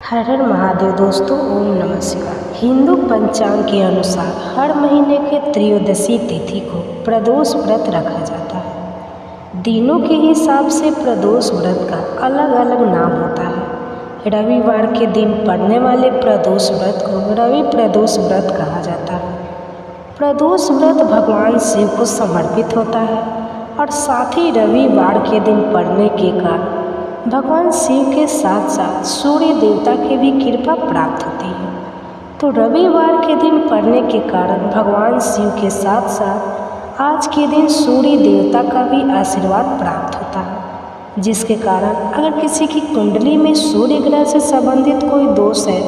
हर हर महादेव। दोस्तों, ओम नमः शिवाय। हिंदू पंचांग के अनुसार हर महीने के त्रयोदशी तिथि को प्रदोष व्रत रखा जाता है। दिनों के हिसाब से प्रदोष व्रत का अलग अलग नाम होता है। रविवार के दिन पड़ने वाले प्रदोष व्रत को रवि प्रदोष व्रत कहा जाता है। प्रदोष व्रत भगवान शिव को समर्पित होता है और साथ ही रविवार के दिन पड़ने के कारण भगवान शिव के साथ साथ सूर्य देवता की भी कृपा प्राप्त होती है। तो रविवार के दिन पड़ने के कारण भगवान शिव के साथ साथ आज के दिन सूर्य देवता का भी आशीर्वाद प्राप्त होता है, जिसके कारण अगर किसी की कुंडली में सूर्य ग्रह से संबंधित कोई दोष है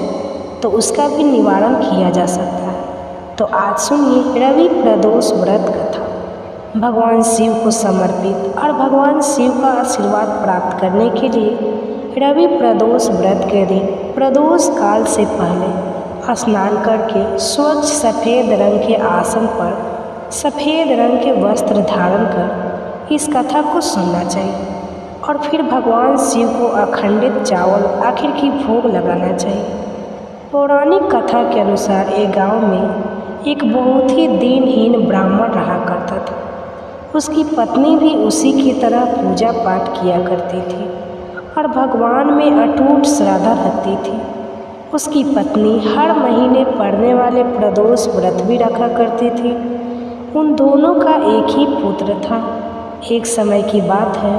तो उसका भी निवारण किया जा सकता है। तो आज सुनिए रवि प्रदोष व्रत कथा। भगवान शिव को समर्पित और भगवान शिव का आशीर्वाद प्राप्त करने के लिए रवि प्रदोष व्रत के दिन प्रदोष काल से पहले स्नान करके स्वच्छ सफ़ेद रंग के आसन पर सफ़ेद रंग के वस्त्र धारण कर इस कथा को सुनना चाहिए और फिर भगवान शिव को अखंडित चावल आखिर की भोग लगाना चाहिए। पौराणिक कथा के अनुसार एक गांव में एक बहुत ही दीनहीन ब्राह्मण रहा करता था। उसकी पत्नी भी उसी की तरह पूजा पाठ किया करती थी और भगवान में अटूट श्रद्धा रखती थी। उसकी पत्नी हर महीने पड़ने वाले प्रदोष व्रत भी रखा करती थी। उन दोनों का एक ही पुत्र था। एक समय की बात है,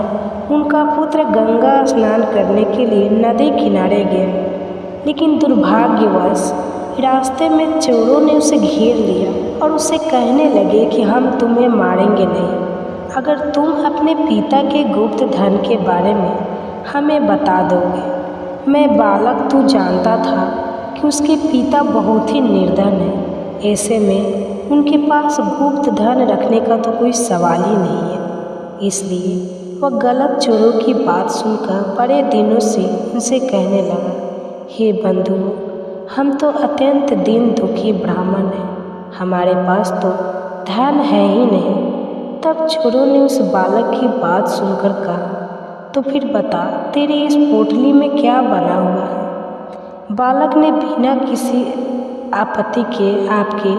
उनका पुत्र गंगा स्नान करने के लिए नदी किनारे गया, लेकिन दुर्भाग्यवश रास्ते में चोरों ने उसे घेर लिया और उसे कहने लगे कि हम तुम्हें मारेंगे नहीं अगर तुम अपने पिता के गुप्त धन के बारे में हमें बता दोगे। मैं बालक तू जानता था कि उसके पिता बहुत ही निर्धन है, ऐसे में उनके पास गुप्त धन रखने का तो कोई सवाल ही नहीं है। इसलिए वह गलत चोरों की बात सुनकर बड़े दिनों से उनसे कहने लगा, हे बंधुओं, हम तो अत्यंत दीन दुखी ब्राह्मण हैं, हमारे पास तो धन है ही नहीं। तब चोरों ने उस बालक की बात सुनकर कहा, तो फिर बता तेरी इस पोटली में क्या बना हुआ है। बालक ने बिना किसी आपत्ति के आपकी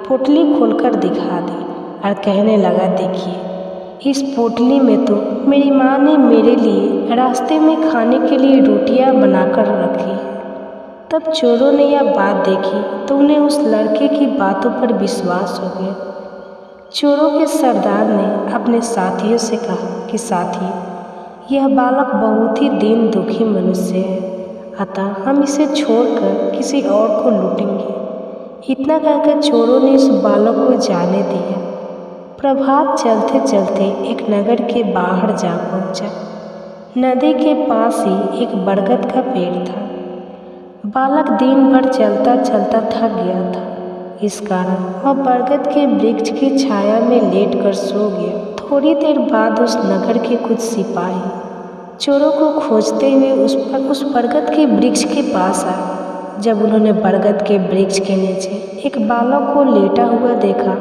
पोटली खोलकर दिखा दी और कहने लगा, देखिए इस पोटली में तो मेरी माँ ने मेरे लिए रास्ते में खाने के लिए रोटियां बनाकर रखी है। तब चोरों ने यह बात देखी तो उन्हें उस लड़के की बातों पर विश्वास हो गया। चोरों के सरदार ने अपने साथियों से कहा कि साथी, यह बालक बहुत ही दीन दुखी मनुष्य है, अतः हम इसे छोड़कर किसी और को लूटेंगे। इतना कहकर चोरों ने उस बालक को जाने दिया। प्रभात चलते चलते एक नगर के बाहर जा पहुंचा। नदी के पास ही एक बरगद का पेड़ था। बालक दिन भर चलता चलता थक गया था, इस कारण वह बरगद के वृक्ष की छाया में लेटकर सो गया। थोड़ी देर बाद उस नगर के कुछ सिपाही चोरों को खोजते हुए उस बरगद के वृक्ष के पास आए। जब उन्होंने बरगद के वृक्ष के नीचे एक बालक को लेटा हुआ देखा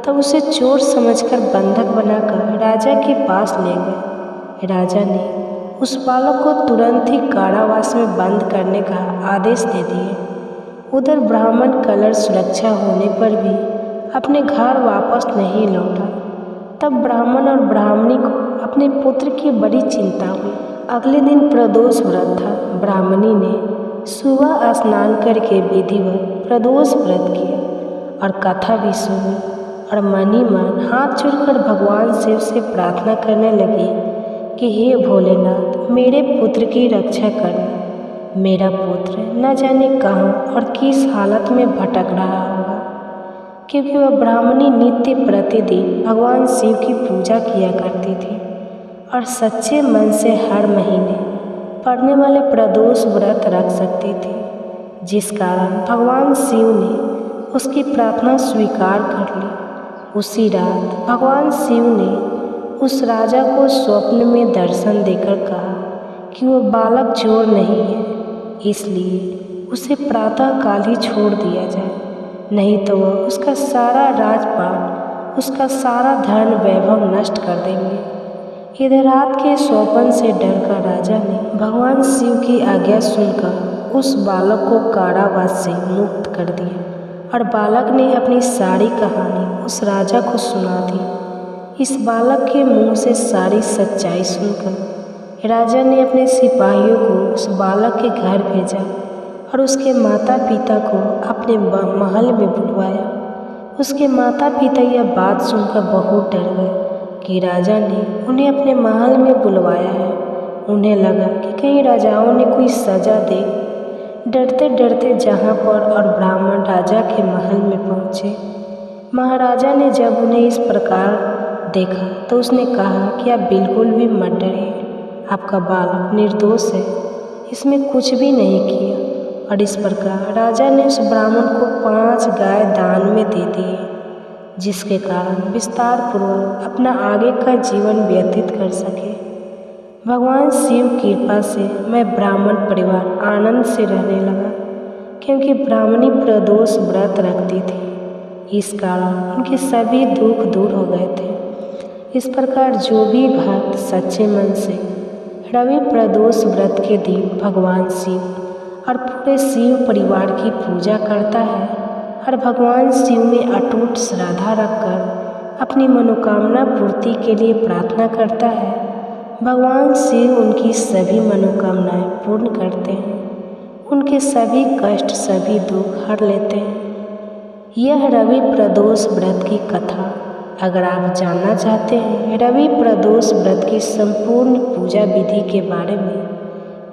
तब उसे चोर समझकर बंधक बनाकर राजा के पास ले गए। राजा ने उस बालक को तुरंत ही कारावास में बंद करने का आदेश दे दिए। उधर ब्राह्मण कलर सुरक्षा होने पर भी अपने घर वापस नहीं लौटा। तब ब्राह्मण और ब्राह्मणी को अपने पुत्र की बड़ी चिंता हुई। अगले दिन प्रदोष व्रत था। ब्राह्मणी ने सुबह स्नान करके विधिवत प्रदोष व्रत किया और कथा भी सुनी और मन ही मन हाथ जोड़कर भगवान शिव से प्रार्थना करने लगी कि हे भोलेनाथ, मेरे पुत्र की रक्षा करना। मेरा पुत्र न जाने कहाँ और किस हालत में भटक रहा होगा, क्योंकि वह ब्राह्मणी नित्य प्रतिदिन भगवान शिव की पूजा किया करती थी और सच्चे मन से हर महीने पड़ने वाले प्रदोष व्रत रख सकती थी, जिस कारण भगवान शिव ने उसकी प्रार्थना स्वीकार कर ली। उसी रात भगवान शिव ने उस राजा को स्वप्न में दर्शन देकर कहा कि वह बालक चोर नहीं है, इसलिए उसे प्रातः काल ही छोड़ दिया जाए, नहीं तो वह उसका सारा राजपाट, उसका सारा धन वैभव नष्ट कर देंगे। इधर रात के स्वप्न से डरकर राजा ने भगवान शिव की आज्ञा सुनकर उस बालक को कारावास से मुक्त कर दिया और बालक ने अपनी सारी कहानी उस राजा को सुना दी। इस बालक के मुंह से सारी सच्चाई सुनकर राजा ने अपने सिपाहियों को उस बालक के घर भेजा और उसके माता पिता को अपने महल में बुलवाया। उसके माता पिता यह बात सुनकर बहुत डर गए कि राजा ने उन्हें अपने महल में बुलवाया है। उन्हें लगा कि कहीं राजाओं ने कोई सजा दे। डरते डरते जहाँ पर और ब्राह्मण राजा के महल में पहुँचे। महाराजा ने जब उन्हें इस प्रकार देखा तो उसने कहा कि आप बिल्कुल भी मत डरिए, आपका बालक निर्दोष है, इसमें कुछ भी नहीं किया। और इस प्रकार राजा ने उस ब्राह्मण को 5 गाय दान में दे दिए, जिसके कारण विस्तार पूर्वक अपना आगे का जीवन व्यतीत कर सके। भगवान शिव की कृपा से मैं ब्राह्मण परिवार आनंद से रहने लगा, क्योंकि ब्राह्मणी प्रदोष व्रत रखती थी। इस कारण उनके सभी दुख दूर हो गए थे। इस प्रकार जो भी भक्त सच्चे मन से रवि प्रदोष व्रत के दिन भगवान शिव और पूरे शिव परिवार की पूजा करता है और भगवान शिव में अटूट श्रद्धा रखकर अपनी मनोकामना पूर्ति के लिए प्रार्थना करता है, भगवान शिव उनकी सभी मनोकामनाएं पूर्ण करते हैं, उनके सभी कष्ट सभी दुख हर लेते हैं। यह रवि प्रदोष व्रत की कथा अगर आप जानना चाहते हैं रवि प्रदोष व्रत की संपूर्ण पूजा विधि के बारे में,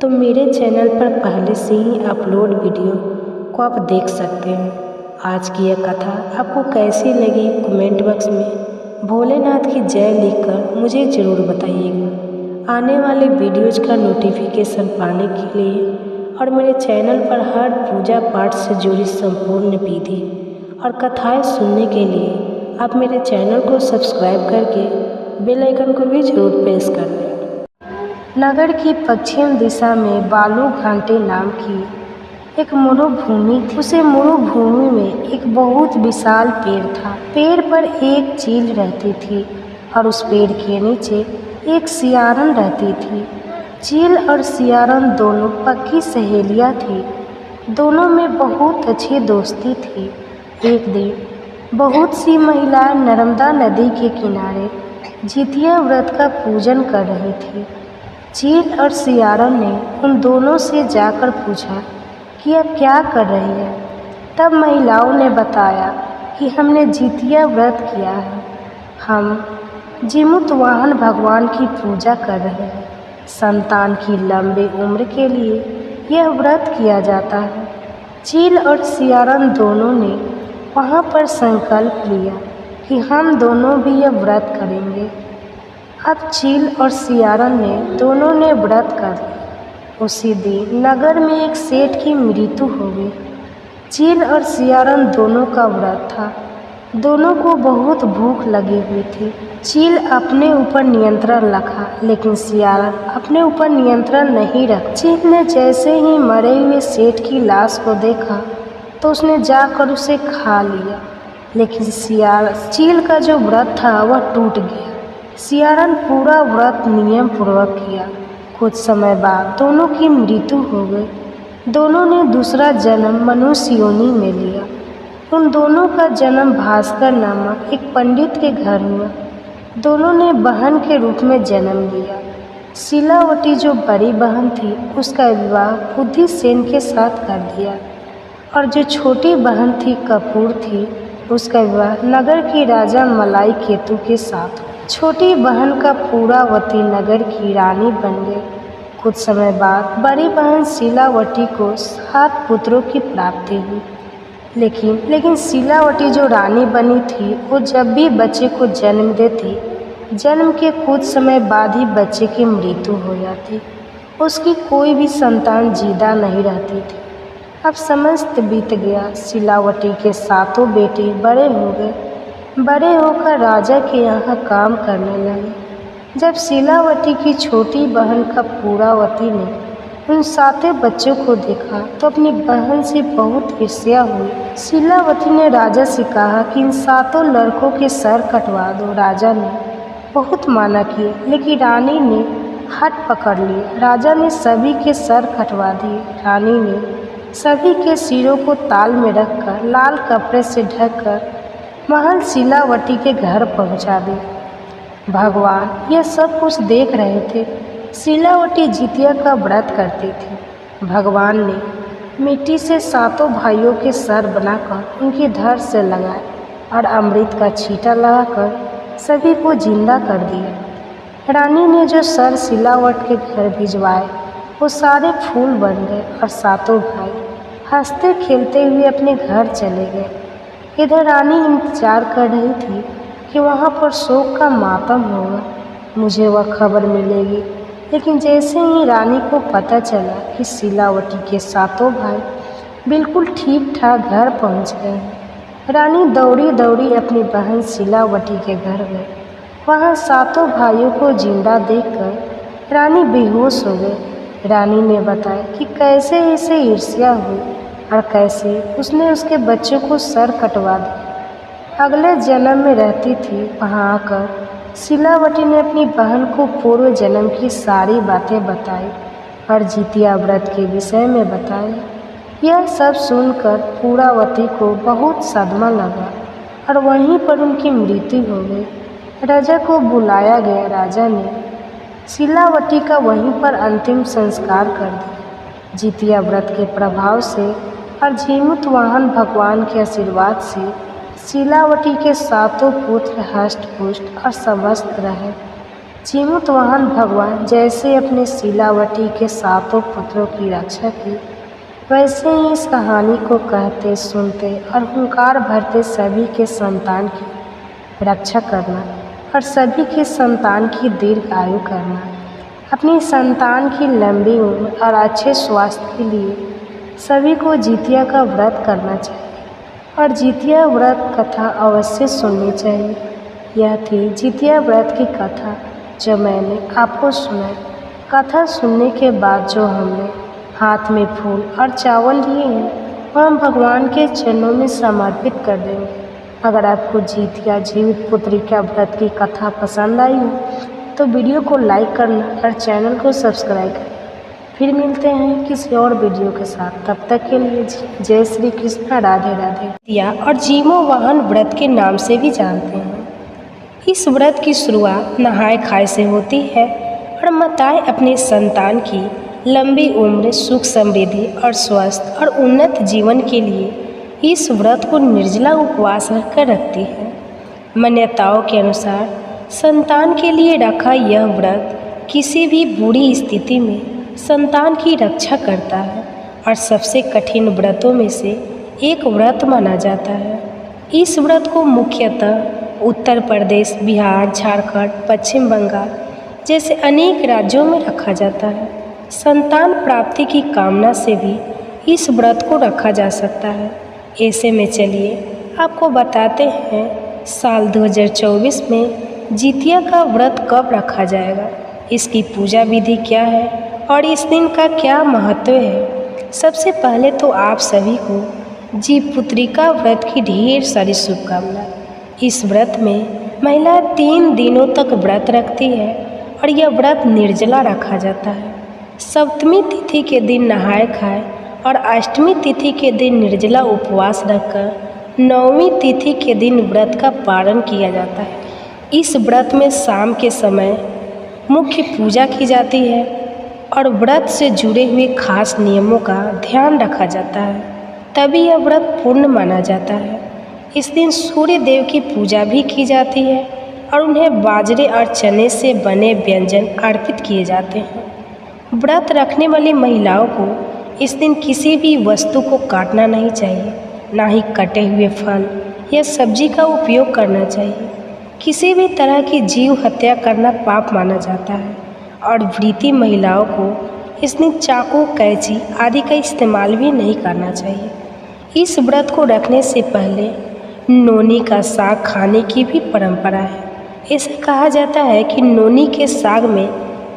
तो मेरे चैनल पर पहले से ही अपलोड वीडियो को आप देख सकते हैं। आज की यह कथा आपको कैसी लगी कमेंट बॉक्स में भोलेनाथ की जय लिखकर मुझे ज़रूर बताइएगा। आने वाले वीडियोज़ का नोटिफिकेशन पाने के लिए और मेरे चैनल पर हर पूजा पाठ से जुड़ी संपूर्ण विधि और कथाएं सुनने के लिए आप मेरे चैनल को सब्सक्राइब करके बेल आइकन को भी जरूर प्रेस कर दें। नगर की पश्चिम दिशा में बालू घाटी नाम की एक मरुभूमि थी। उसे मरुभूमि में एक बहुत विशाल पेड़ था। पेड़ पर एक चील रहती थी और उस पेड़ के नीचे एक सियारन रहती थी। चील और सियारन दोनों पक्की सहेलियां थी। दोनों में बहुत अच्छी दोस्ती थी। एक दिन बहुत सी महिलाएं नर्मदा नदी के किनारे जितिया व्रत का पूजन कर रही थी। चील और सियारन ने उन दोनों से जाकर पूछा कि अब क्या कर रही है। तब महिलाओं ने बताया कि हमने जितिया व्रत किया है, हम जीमूतवाहन भगवान की पूजा कर रहे हैं। संतान की लंबी उम्र के लिए यह व्रत किया जाता है। चील और सियारन दोनों ने वहाँ पर संकल्प लिया कि हम दोनों भी यह व्रत करेंगे। अब चील और सियारन ने दोनों ने व्रत कर लिया। उसी दिन नगर में एक सेठ की मृत्यु हो गई। चील और सियारन दोनों का व्रत था। दोनों को बहुत भूख लगी हुई थी। चील अपने ऊपर नियंत्रण रखा, लेकिन सियारन अपने ऊपर नियंत्रण नहीं रखा। चील ने जैसे ही मरे हुए सेठ की लाश को देखा तो उसने जाकर उसे खा लिया, लेकिन चील का जो व्रत था वह टूट गया। सियारन पूरा व्रत नियम पूर्वक किया। कुछ समय बाद दोनों की मृत्यु हो गई। दोनों ने दूसरा जन्म मनुष्य योनि में लिया। उन दोनों का जन्म भास्कर नामक एक पंडित के घर हुआ। दोनों ने बहन के रूप में जन्म लिया। शिलावती जो बड़ी बहन थी उसका विवाह बुद्धिसेन के साथ कर दिया, और जो छोटी बहन थी कपूर थी उसका विवाह नगर की राजा मलाई केतु के साथ हुआ। छोटी बहन का पूरावती नगर की रानी बन गई। कुछ समय बाद बड़ी बहन शिलावती को 7 पुत्रों की प्राप्ति हुई, लेकिन शिलावती जो रानी बनी थी वो जब भी बच्चे को जन्म देती, जन्म के कुछ समय बाद ही बच्चे की मृत्यु हो जाती। उसकी कोई भी संतान जिंदा नहीं रहती थी। अब समस्त बीत गया। शिलावती के 7 बेटे बड़े हो गए। बड़े होकर राजा के यहाँ काम करने लगे। जब शिलावती की छोटी बहन कपूरावती ने उन 7 बच्चों को देखा तो अपनी बहन से बहुत ईर्ष्या हुई। शिलावती ने राजा से कहा कि इन 7 लड़कों के सर कटवा दो। राजा ने बहुत माना किया, लेकिन रानी ने हट पकड़ लिए। राजा ने सभी के सर कटवा दिए। रानी ने सभी के सिरों को ताल में रखकर लाल कपड़े से ढककर महल शीलावती के घर पहुंचा दी। भगवान यह सब कुछ देख रहे थे। शीलावती जितिया का व्रत करती थी। भगवान ने मिट्टी से सातों भाइयों के सर बनाकर उनकी धड़ से लगाए और अमृत का छींटा लगाकर सभी को जिंदा कर दिया। रानी ने जो सर शीलावत के घर भिजवाए वो सारे फूल बन गए और सातों भाई हंसते खेलते हुए अपने घर चले गए। इधर रानी इंतजार कर रही थी कि वहाँ पर शोक का मातम होगा, मुझे वह खबर मिलेगी। लेकिन जैसे ही रानी को पता चला कि शीलावती के सातों भाई बिल्कुल ठीक ठाक घर पहुँच गए, रानी दौड़ी दौड़ी अपनी बहन शीलावती के घर गई। वहाँ सातों भाइयों को जिंदा देखकर रानी बेहोश हो गई। रानी ने बताया कि कैसे इसे ईर्ष्या हुई और कैसे उसने उसके बच्चों को सर कटवा दिया। अगले जन्म में रहती थी वहाँ आकर शीलावती ने अपनी बहन को पूर्व जन्म की सारी बातें बताई और जितिया व्रत के विषय में बताया। यह सब सुनकर पूर्णावती को बहुत सदमा लगा और वहीं पर उनकी मृत्यु हो गई। राजा को बुलाया गया। राजा ने शीलावती का वहीं पर अंतिम संस्कार कर दिया। जितिया व्रत के प्रभाव से और जीमूत वाहन भगवान के आशीर्वाद से शीलावती के सातों पुत्र हष्ट पुष्ट और समस्त रहे। जीमूत वाहन भगवान जैसे अपने शीलावती के सातों पुत्रों की रक्षा की, वैसे ही इस कहानी को कहते सुनते और हुंकार भरते सभी के संतान की रक्षा करना और सभी के संतान की दीर्घ आयु करना। अपनी संतान की लंबी उम्र और अच्छे स्वास्थ्य के लिए सभी को जितिया का व्रत करना चाहिए और जितिया व्रत कथा अवश्य सुननी चाहिए। यह थी जितिया व्रत की कथा जो मैंने आपको सुनाई। कथा सुनने के बाद जो हमने हाथ में फूल और चावल लिए हैं वह हम भगवान के चरणों में समर्पित कर देंगे। अगर आपको जितिया जीवित पुत्री का व्रत की कथा पसंद आई हो तो वीडियो को लाइक करना और चैनल को सब्सक्राइब करना। फिर मिलते हैं किसी और वीडियो के साथ। तब तक के लिए जय श्री कृष्ण, राधे राधे। जितिया और जीमो वाहन व्रत के नाम से भी जानते हैं। इस व्रत की शुरुआत नहाय खाए से होती है और माताएं अपने संतान की लंबी उम्र, सुख समृद्धि और स्वस्थ और उन्नत जीवन के लिए इस व्रत को निर्जला उपवास रखकर रखती है। मान्यताओं के अनुसार संतान के लिए रखा यह व्रत किसी भी बुरी स्थिति में संतान की रक्षा करता है और सबसे कठिन व्रतों में से एक व्रत माना जाता है। इस व्रत को मुख्यतः उत्तर प्रदेश, बिहार, झारखंड, पश्चिम बंगाल जैसे अनेक राज्यों में रखा जाता है। संतान प्राप्ति की कामना से भी इस व्रत को रखा जा सकता है। ऐसे में चलिए आपको बताते हैं साल 2024 में जितिया का व्रत कब रखा जाएगा, इसकी पूजा विधि क्या है और इस दिन का क्या महत्व है। सबसे पहले तो आप सभी को जीवपुत्रिका व्रत की ढेर सारी शुभकामनाएं। इस व्रत में महिला 3 दिनों तक व्रत रखती है और यह व्रत निर्जला रखा जाता है। सप्तमी तिथि के दिन नहाए खाए और अष्टमी तिथि के दिन निर्जला उपवास रखकर नवमी तिथि के दिन व्रत का पालन किया जाता है। इस व्रत में शाम के समय मुख्य पूजा की जाती है और व्रत से जुड़े हुए खास नियमों का ध्यान रखा जाता है, तभी यह व्रत पूर्ण माना जाता है। इस दिन सूर्य देव की पूजा भी की जाती है और उन्हें बाजरे और चने से बने व्यंजन अर्पित किए जाते हैं। व्रत रखने वाली महिलाओं को इस दिन किसी भी वस्तु को काटना नहीं चाहिए, ना ही कटे हुए फल या सब्जी का उपयोग करना चाहिए। किसी भी तरह की जीव हत्या करना पाप माना जाता है और व्रती महिलाओं को इस दिन चाकू, कैंची आदि का इस्तेमाल भी नहीं करना चाहिए। इस व्रत को रखने से पहले नोनी का साग खाने की भी परंपरा है। ऐसा कहा जाता है कि नोनी के साग में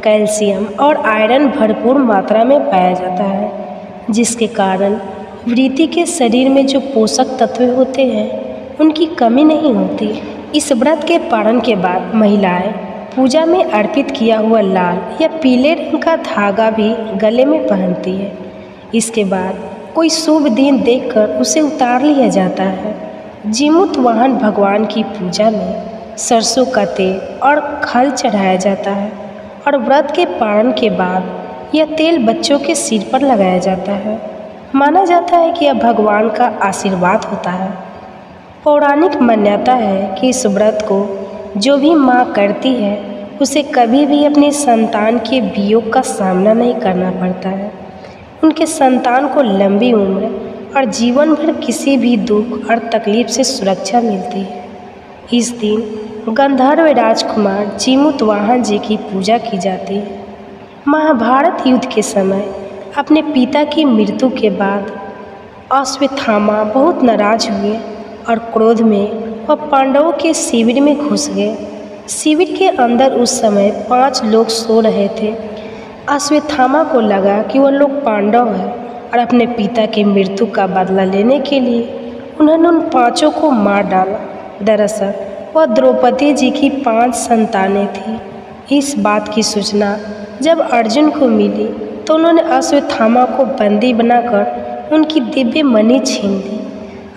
कैल्शियम और आयरन भरपूर मात्रा में पाया जाता है, जिसके कारण व्रती के शरीर में जो पोषक तत्व होते हैं उनकी कमी नहीं होती। इस व्रत के पारण के बाद महिलाएं पूजा में अर्पित किया हुआ लाल या पीले रंग का धागा भी गले में पहनती है। इसके बाद कोई शुभ दिन देखकर उसे उतार लिया जाता है। जीमूत वाहन भगवान की पूजा में सरसों का तेल और खल चढ़ाया जाता है और व्रत के पारण के बाद यह तेल बच्चों के सिर पर लगाया जाता है। माना जाता है कि यह भगवान का आशीर्वाद होता है। पौराणिक मान्यता है कि इस व्रत को जो भी माँ करती है उसे कभी भी अपने संतान के वियोग का सामना नहीं करना पड़ता है। उनके संतान को लंबी उम्र और जीवन भर किसी भी दुख और तकलीफ से सुरक्षा मिलती है। इस दिन गंधर्व राजकुमार जीमूत वाहन जी की पूजा की जाती है। महाभारत युद्ध के समय अपने पिता की मृत्यु के बाद अश्वत्थामा बहुत नाराज हुए और क्रोध में वह पांडवों के शिविर में घुस गए। शिविर के अंदर उस समय 5 लोग सो रहे थे। अश्वत्थामा को लगा कि वह लोग पांडव हैं और अपने पिता की मृत्यु का बदला लेने के लिए उन्होंने उन 5 को मार डाला। दरअसल वह द्रौपदी जी की 5 संतानें थीं। इस बात की सूचना जब अर्जुन को मिली तो उन्होंने अश्वत्थामा को बंदी बनाकर उनकी दिव्य मणि छीन ली।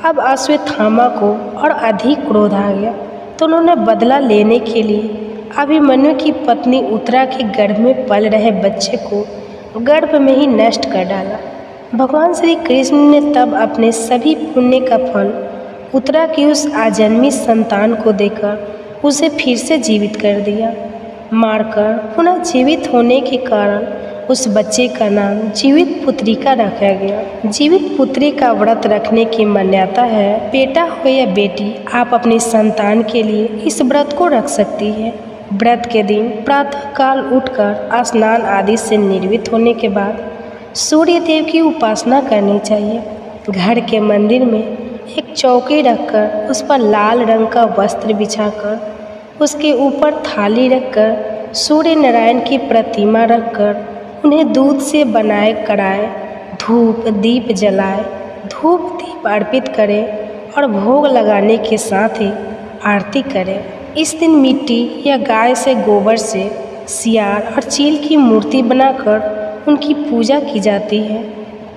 अब अश्वत्थामा को और अधिक क्रोध आ गया तो उन्होंने बदला लेने के लिए अभिमन्यु की पत्नी उत्तरा के गर्भ में पल रहे बच्चे को गर्भ में ही नष्ट कर डाला। भगवान श्री कृष्ण ने तब अपने सभी पुण्य का फल उत्तरा की उस आजन्मी संतान को देकर उसे फिर से जीवित कर दिया। मारकर पुनः जीवित होने के कारण उस बच्चे का नाम जीवित पुत्रिका रखा गया। जीवित पुत्री का व्रत रखने की मान्यता है। बेटा हो या बेटी, आप अपनी संतान के लिए इस व्रत को रख सकती है। व्रत के दिन प्रातःकाल उठकर स्नान आदि से निर्वित होने के बाद सूर्य देव की उपासना करनी चाहिए। घर के मंदिर में एक चौकी रखकर उस पर लाल रंग का वस्त्र बिछाकर उसके ऊपर थाली रखकर सूर्य नारायण की प्रतिमा रखकर उन्हें दूध से बनाए कढ़ाए धूप दीप जलाए धूप दीप अर्पित करें और भोग लगाने के साथ ही आरती करें। इस दिन मिट्टी या गाय से गोबर से सियार और चील की मूर्ति बनाकर उनकी पूजा की जाती है।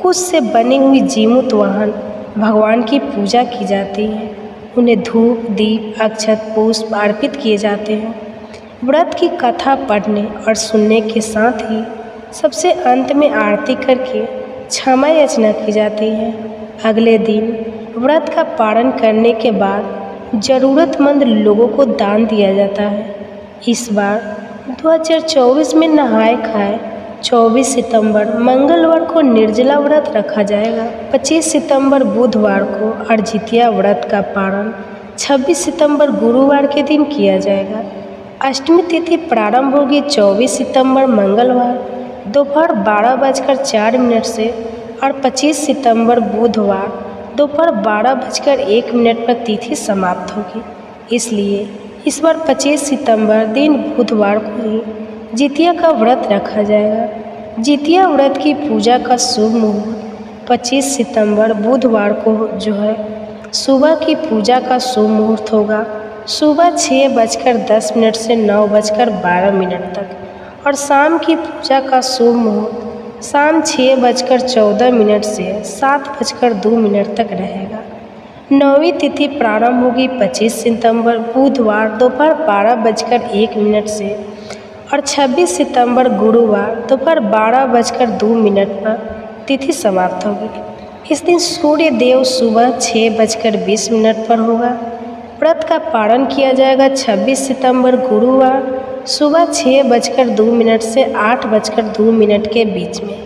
कुश से बनी हुई जीमूत वाहन भगवान की पूजा की जाती है। उन्हें धूप दीप अक्षत पुष्प अर्पित किए जाते हैं। व्रत की कथा पढ़ने और सुनने के साथ ही सबसे अंत में आरती करके क्षमा याचना की जाती है। अगले दिन व्रत का पारण करने के बाद ज़रूरतमंद लोगों को दान दिया जाता है। इस बार 2024 में नहाए खाए 24 सितंबर मंगलवार को निर्जला व्रत रखा जाएगा। 25 सितंबर बुधवार को अर्जितिया व्रत का पारण 26 सितंबर गुरुवार के दिन किया जाएगा। अष्टमी तिथि प्रारंभ होगी 24 सितंबर मंगलवार दोपहर 12:04 से और 25 सितंबर बुधवार दोपहर 12:01 पर तिथि समाप्त होगी। इसलिए इस बार 25 सितंबर दिन बुधवार को ही जितिया का व्रत रखा जाएगा। जितिया व्रत की पूजा का शुभ मुहूर्त 25 सितंबर बुधवार को जो है सुबह की पूजा का शुभ मुहूर्त होगा। सुबह 6:10 से 9:12 तक और शाम की पूजा का शुभ मुहूर्त शाम 6:14 से 7:02 तक रहेगा। 9वीं तिथि प्रारंभ होगी 25 सितंबर बुधवार दोपहर 12:01 से और 26 सितंबर गुरुवार दोपहर 12:02 पर तिथि समाप्त होगी। इस दिन सूर्य देव सुबह 6:20 पर होगा। व्रत का पारण किया जाएगा 26 सितंबर गुरुवार सुबह 6:02 से 8:02 के बीच में।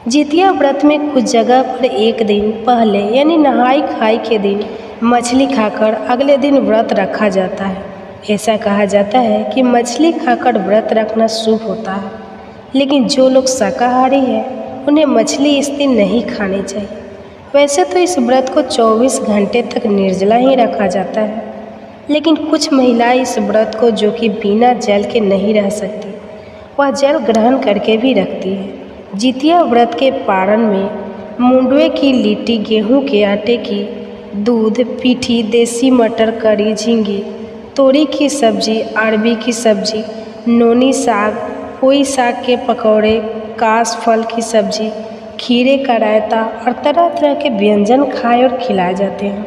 जितिया व्रत में कुछ जगह पर एक दिन पहले यानी नहाई खाई के दिन मछली खाकर अगले दिन व्रत रखा जाता है। ऐसा कहा जाता है कि मछली खाकर व्रत रखना शुभ होता है, लेकिन जो लोग शाकाहारी हैं उन्हें मछली इस दिन नहीं खानी चाहिए। वैसे तो इस व्रत को 24 घंटे तक निर्जला ही रखा जाता है, लेकिन कुछ महिलाएं इस व्रत को जो कि बिना जल के नहीं रह सकती, वह जल ग्रहण करके भी रखती है। जितिया व्रत के पारण में मुंडवे की लिट्टी, गेहूं के आटे की, दूध, पीठी, देसी मटर, करी, झींगी, तोरी की सब्जी, अरबी की सब्जी नोनी साग, पोई साग के पकौड़े, कास फल की सब्जी, खीरे का रायता और तरह तरह के व्यंजन खाए और खिलाए जाते हैं।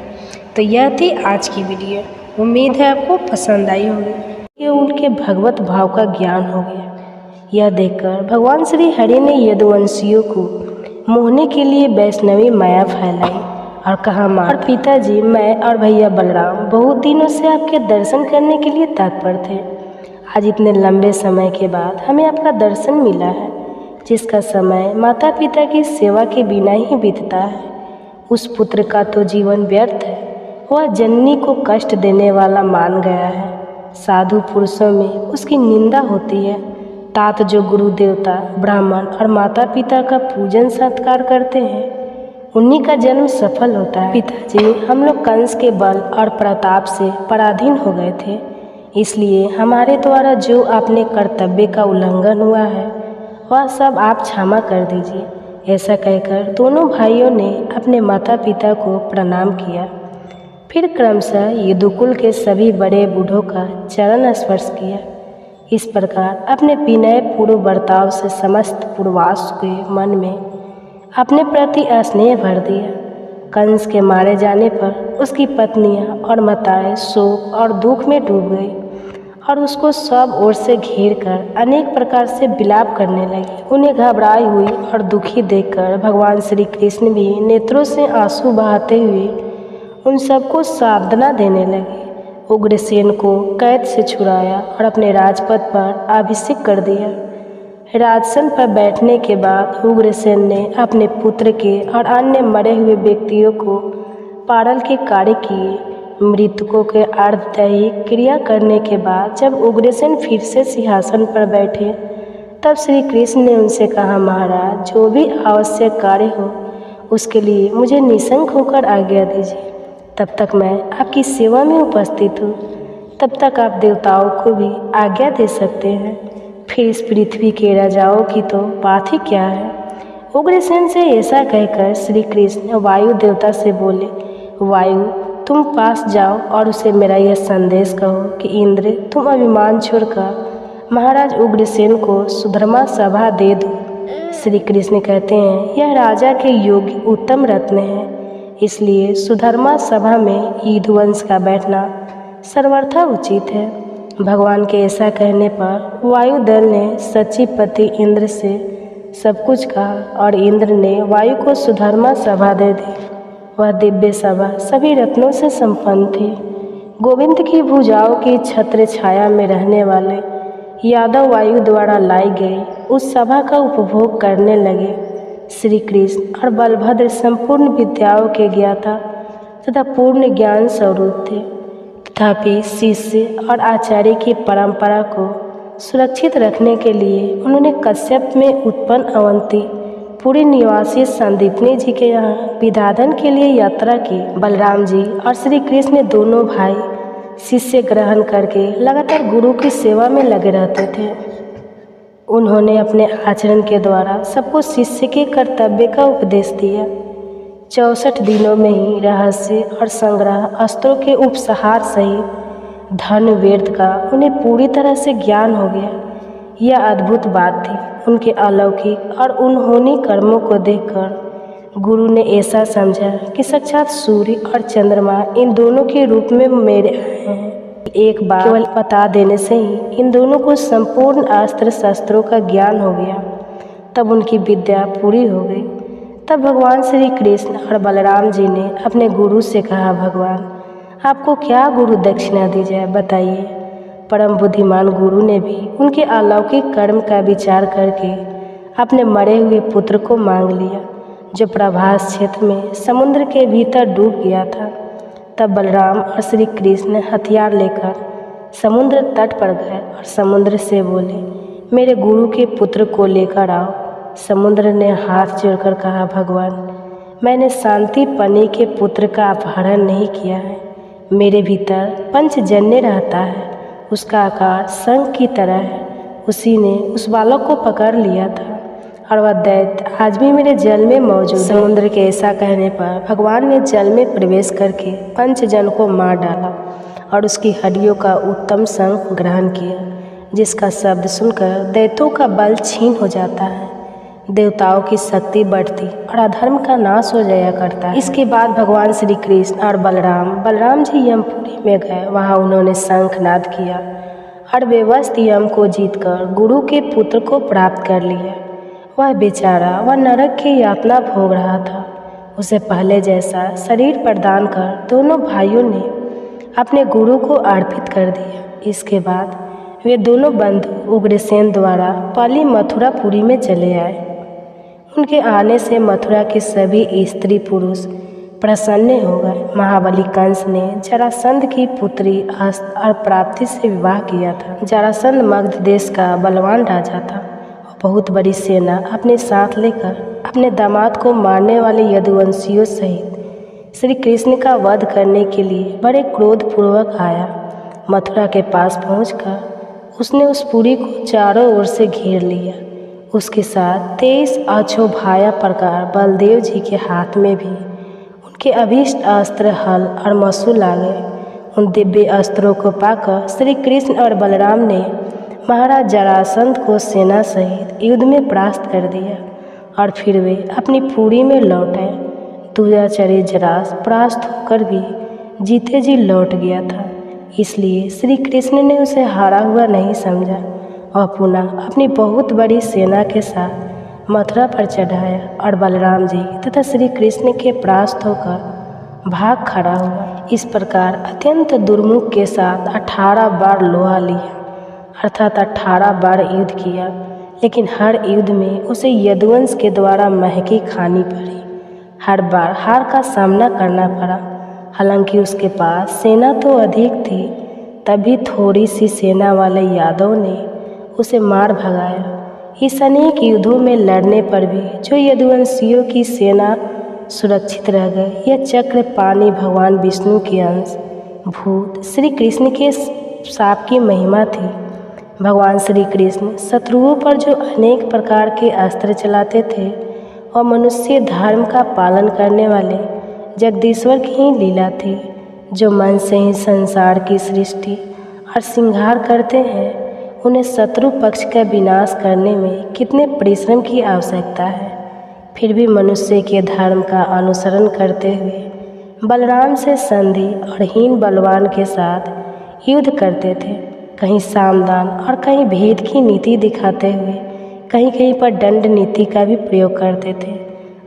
तो यह थी आज की वीडियो। उम्मीद है आपको पसंद आई होगी। ये उनके भगवत भाव का ज्ञान हो गया। यह देखकर भगवान श्री हरि ने यदुवंशियों को मोहने के लिए वैष्णवी माया फैलाई और कहा, और पिताजी, मैं और भैया बलराम बहुत दिनों से आपके दर्शन करने के लिए तत्पर थे। आज इतने लंबे समय के बाद हमें आपका दर्शन मिला है। जिसका समय माता पिता की सेवा के बिना ही बीतता है, उस पुत्र का तो जीवन व्यर्थ है। वह जननी को कष्ट देने वाला मान गया है। साधु पुरुषों में उसकी निंदा होती है। तात जो गुरु देवता, ब्राह्मण और माता पिता का पूजन सत्कार करते हैं, उन्हीं का जन्म सफल होता है। पिताजी, हम लोग कंस के बल और प्रताप से पराधीन हो गए थे, इसलिए हमारे द्वारा जो आपने कर्तव्य का उल्लंघन हुआ है वह सब आप क्षमा कर दीजिए। ऐसा कहकर दोनों भाइयों ने अपने माता पिता को प्रणाम किया। फिर क्रमशः यदुकुल के सभी बड़े बूढ़ों का चरण स्पर्श किया। इस प्रकार अपने विनय पूर्व बर्ताव से समस्त पूर्वास के मन में अपने प्रति स्नेह भर दिया। कंस के मारे जाने पर उसकी पत्नियां और माताएं शोक और दुख में डूब गई और उसको सब ओर से घेर कर अनेक प्रकार से विलाप करने लगी। उन्हें घबराई हुई और दुखी देखकर भगवान श्री कृष्ण भी नेत्रों से आंसू बहाते हुए उन सबको सांत्वना देने लगे। उग्रसेन को कैद से छुड़ाया और अपने राजपद पर अभिषेक कर दिया। राजसन पर बैठने के बाद उग्रसेन ने अपने पुत्र के और अन्य मरे हुए व्यक्तियों को पारल के कार्य किए। मृतकों के अर्धदैहिक क्रिया करने के बाद जब उग्रसेन फिर से सिंहासन पर बैठे, तब श्री कृष्ण ने उनसे कहा, महाराज, जो भी आवश्यक कार्य हो उसके लिए मुझे निशंक होकर आज्ञा दीजिए। तब तक मैं आपकी सेवा में उपस्थित हूँ। तब तक आप देवताओं को भी आज्ञा दे सकते हैं। फिर इस पृथ्वी के राजाओं की तो बात ही क्या है। उग्रसेन से ऐसा कहकर श्री कृष्ण वायु देवता से बोले, वायु, तुम पास जाओ और उसे मेरा यह संदेश कहो कि इंद्र, तुम अभिमान छोड़कर महाराज उग्रसेन को सुधर्मा सभा दे दो। श्री कृष्ण कहते हैं, यह राजा के योग्य उत्तम रत्न है, इसलिए सुधर्मा सभा में यदुवंश का बैठना सर्वथा उचित है। भगवान के ऐसा कहने पर वायुदल ने सचिपति इंद्र से सब कुछ कहा और इंद्र ने वायु को सुधर्मा सभा दे दी। वह दिव्य सभा सभी रत्नों से संपन्न थी। गोविंद की भुजाओं की छत्र छाया में रहने वाले यादव वायु द्वारा लाई गई उस सभा का उपभोग करने लगे। श्री कृष्ण और बलभद्र संपूर्ण विद्याओं के ज्ञाता तथा पूर्ण ज्ञान स्वरूप थे। तथापि शिष्य और आचार्य की परंपरा को सुरक्षित रखने के लिए उन्होंने कश्यप में उत्पन्न अवंती पुरी निवासी संदीपनी जी के यहाँ विदाधन के लिए यात्रा की। बलराम जी और श्री कृष्ण दोनों भाई शिष्य ग्रहण करके लगातार गुरु की सेवा में लगे रहते थे। उन्होंने अपने आचरण के द्वारा सबको शिष्य के कर्तव्य का उपदेश दिया। 64 दिनों में ही रहस्य और संग्रह अस्त्रों के उपसंहार सहित धन वेद का उन्हें पूरी तरह से ज्ञान हो गया। यह अद्भुत बात थी। उनके अलौकिक और उन्होंने कर्मों को देखकर गुरु ने ऐसा समझा कि साक्षात सूर्य और चंद्रमा इन दोनों के रूप में मेरे आए हैं। एक बार केवल बता देने से ही इन दोनों को संपूर्ण अस्त्र शस्त्रों का ज्ञान हो गया। तब उनकी विद्या पूरी हो गई। तब भगवान श्री कृष्ण और बलराम जी ने अपने गुरु से कहा, भगवान, आपको क्या गुरु दक्षिणा दी जाए, बताइए। परम बुद्धिमान गुरु ने भी उनके अलौकिक कर्म का विचार करके अपने मरे हुए पुत्र को मांग लिया, जो प्रभास क्षेत्र में समुद्र के भीतर डूब गया था। तब बलराम और श्री कृष्ण हथियार लेकर समुद्र तट पर गए और समुद्र से बोले, मेरे गुरु के पुत्र को लेकर आओ। समुद्र ने हाथ जोड़कर कहा, भगवान, मैंने शांति पनी के पुत्र का अपहरण नहीं किया है। मेरे भीतर पंचजन्य रहता है, उसका आकार शंख की तरह है। उसी ने उस बालक को पकड़ लिया था और वह दैत्य आज भी मेरे जल में मौजूद है। समुद्र के ऐसा कहने पर भगवान ने जल में प्रवेश करके पंचजन को मार डाला और उसकी हड्डियों का उत्तम शंख ग्रहण किया। जिसका शब्द सुनकर दैत्यों का बल छीन हो जाता है, देवताओं की शक्ति बढ़ती और अधर्म का नाश हो जाया करता है। इसके बाद भगवान श्री कृष्ण और बलराम जी यमपुरी में गए। वहाँ उन्होंने शंखनाद किया और बेवस्त यम को जीतकर गुरु के पुत्र को प्राप्त कर लिया। वह बेचारा वह नरक की यातना भोग रहा था। उसे पहले जैसा शरीर प्रदान कर दोनों भाइयों ने अपने गुरु को अर्पित कर दिया। इसके बाद वे दोनों बंधु उग्रसेन द्वारा पाली मथुरापुरी में चले आए। उनके आने से मथुरा के सभी स्त्री पुरुष प्रसन्न हो गए। महाबली कंस ने जरासंध की पुत्री प्राप्ति से विवाह किया था। जरासंध मगध देश का बलवान राजा था और बहुत बड़ी सेना अपने साथ लेकर अपने दामाद को मारने वाले यदुवंशियों सहित श्री कृष्ण का वध करने के लिए बड़े क्रोधपूर्वक आया। मथुरा के पास पहुंचकर उसने उस पुरी को चारों ओर से घेर लिया। उसके साथ 23 अक्षोभ्याय प्रकार बलदेव जी के हाथ में भी उनके अभीष्ट अस्त्र हल और मसूल आ गए। उन दिव्य अस्त्रों को पाकर श्री कृष्ण और बलराम ने महाराज जरासंध को सेना सहित युद्ध में परास्त कर दिया और फिर वे अपनी पुरी में लौट आए। दुराचारी जरास परास्त होकर भी जीते जी लौट गया था, इसलिए श्री कृष्ण ने उसे हारा हुआ नहीं समझा और पुनः अपनी बहुत बड़ी सेना के साथ मथुरा पर चढ़ाया और बलराम जी तथा श्री कृष्ण के परास्त होकर भाग खड़ा हुआ। इस प्रकार अत्यंत दुर्मुख के साथ 18 बार लोहा लिया, अर्थात 18 बार युद्ध किया, लेकिन हर युद्ध में उसे यदुवंश के द्वारा महकी खानी पड़ी। हर बार हार का सामना करना पड़ा। हालांकि उसके पास सेना तो अधिक थी, तभी थोड़ी सी सेना वाले यादव ने उसे मार भगाया। इस अनेक युद्धों में लड़ने पर भी जो यदुवंशियों की सेना सुरक्षित रह गए। यह चक्र पानी भगवान विष्णु के अंश भूत श्री कृष्ण के शाप की महिमा थी। भगवान श्री कृष्ण शत्रुओं पर जो अनेक प्रकार के अस्त्र चलाते थे और मनुष्य धर्म का पालन करने वाले जगदीश्वर की ही लीला थी, जो मन से ही संसार की सृष्टि और श्रृंगार करते हैं। उन्हें शत्रु पक्ष का विनाश करने में कितने परिश्रम की आवश्यकता है, फिर भी मनुष्य के धर्म का अनुसरण करते हुए बलराम से संधि और हीन बलवान के साथ युद्ध करते थे। कहीं सामदान और कहीं भेद की नीति दिखाते हुए कहीं कहीं पर दंड नीति का भी प्रयोग करते थे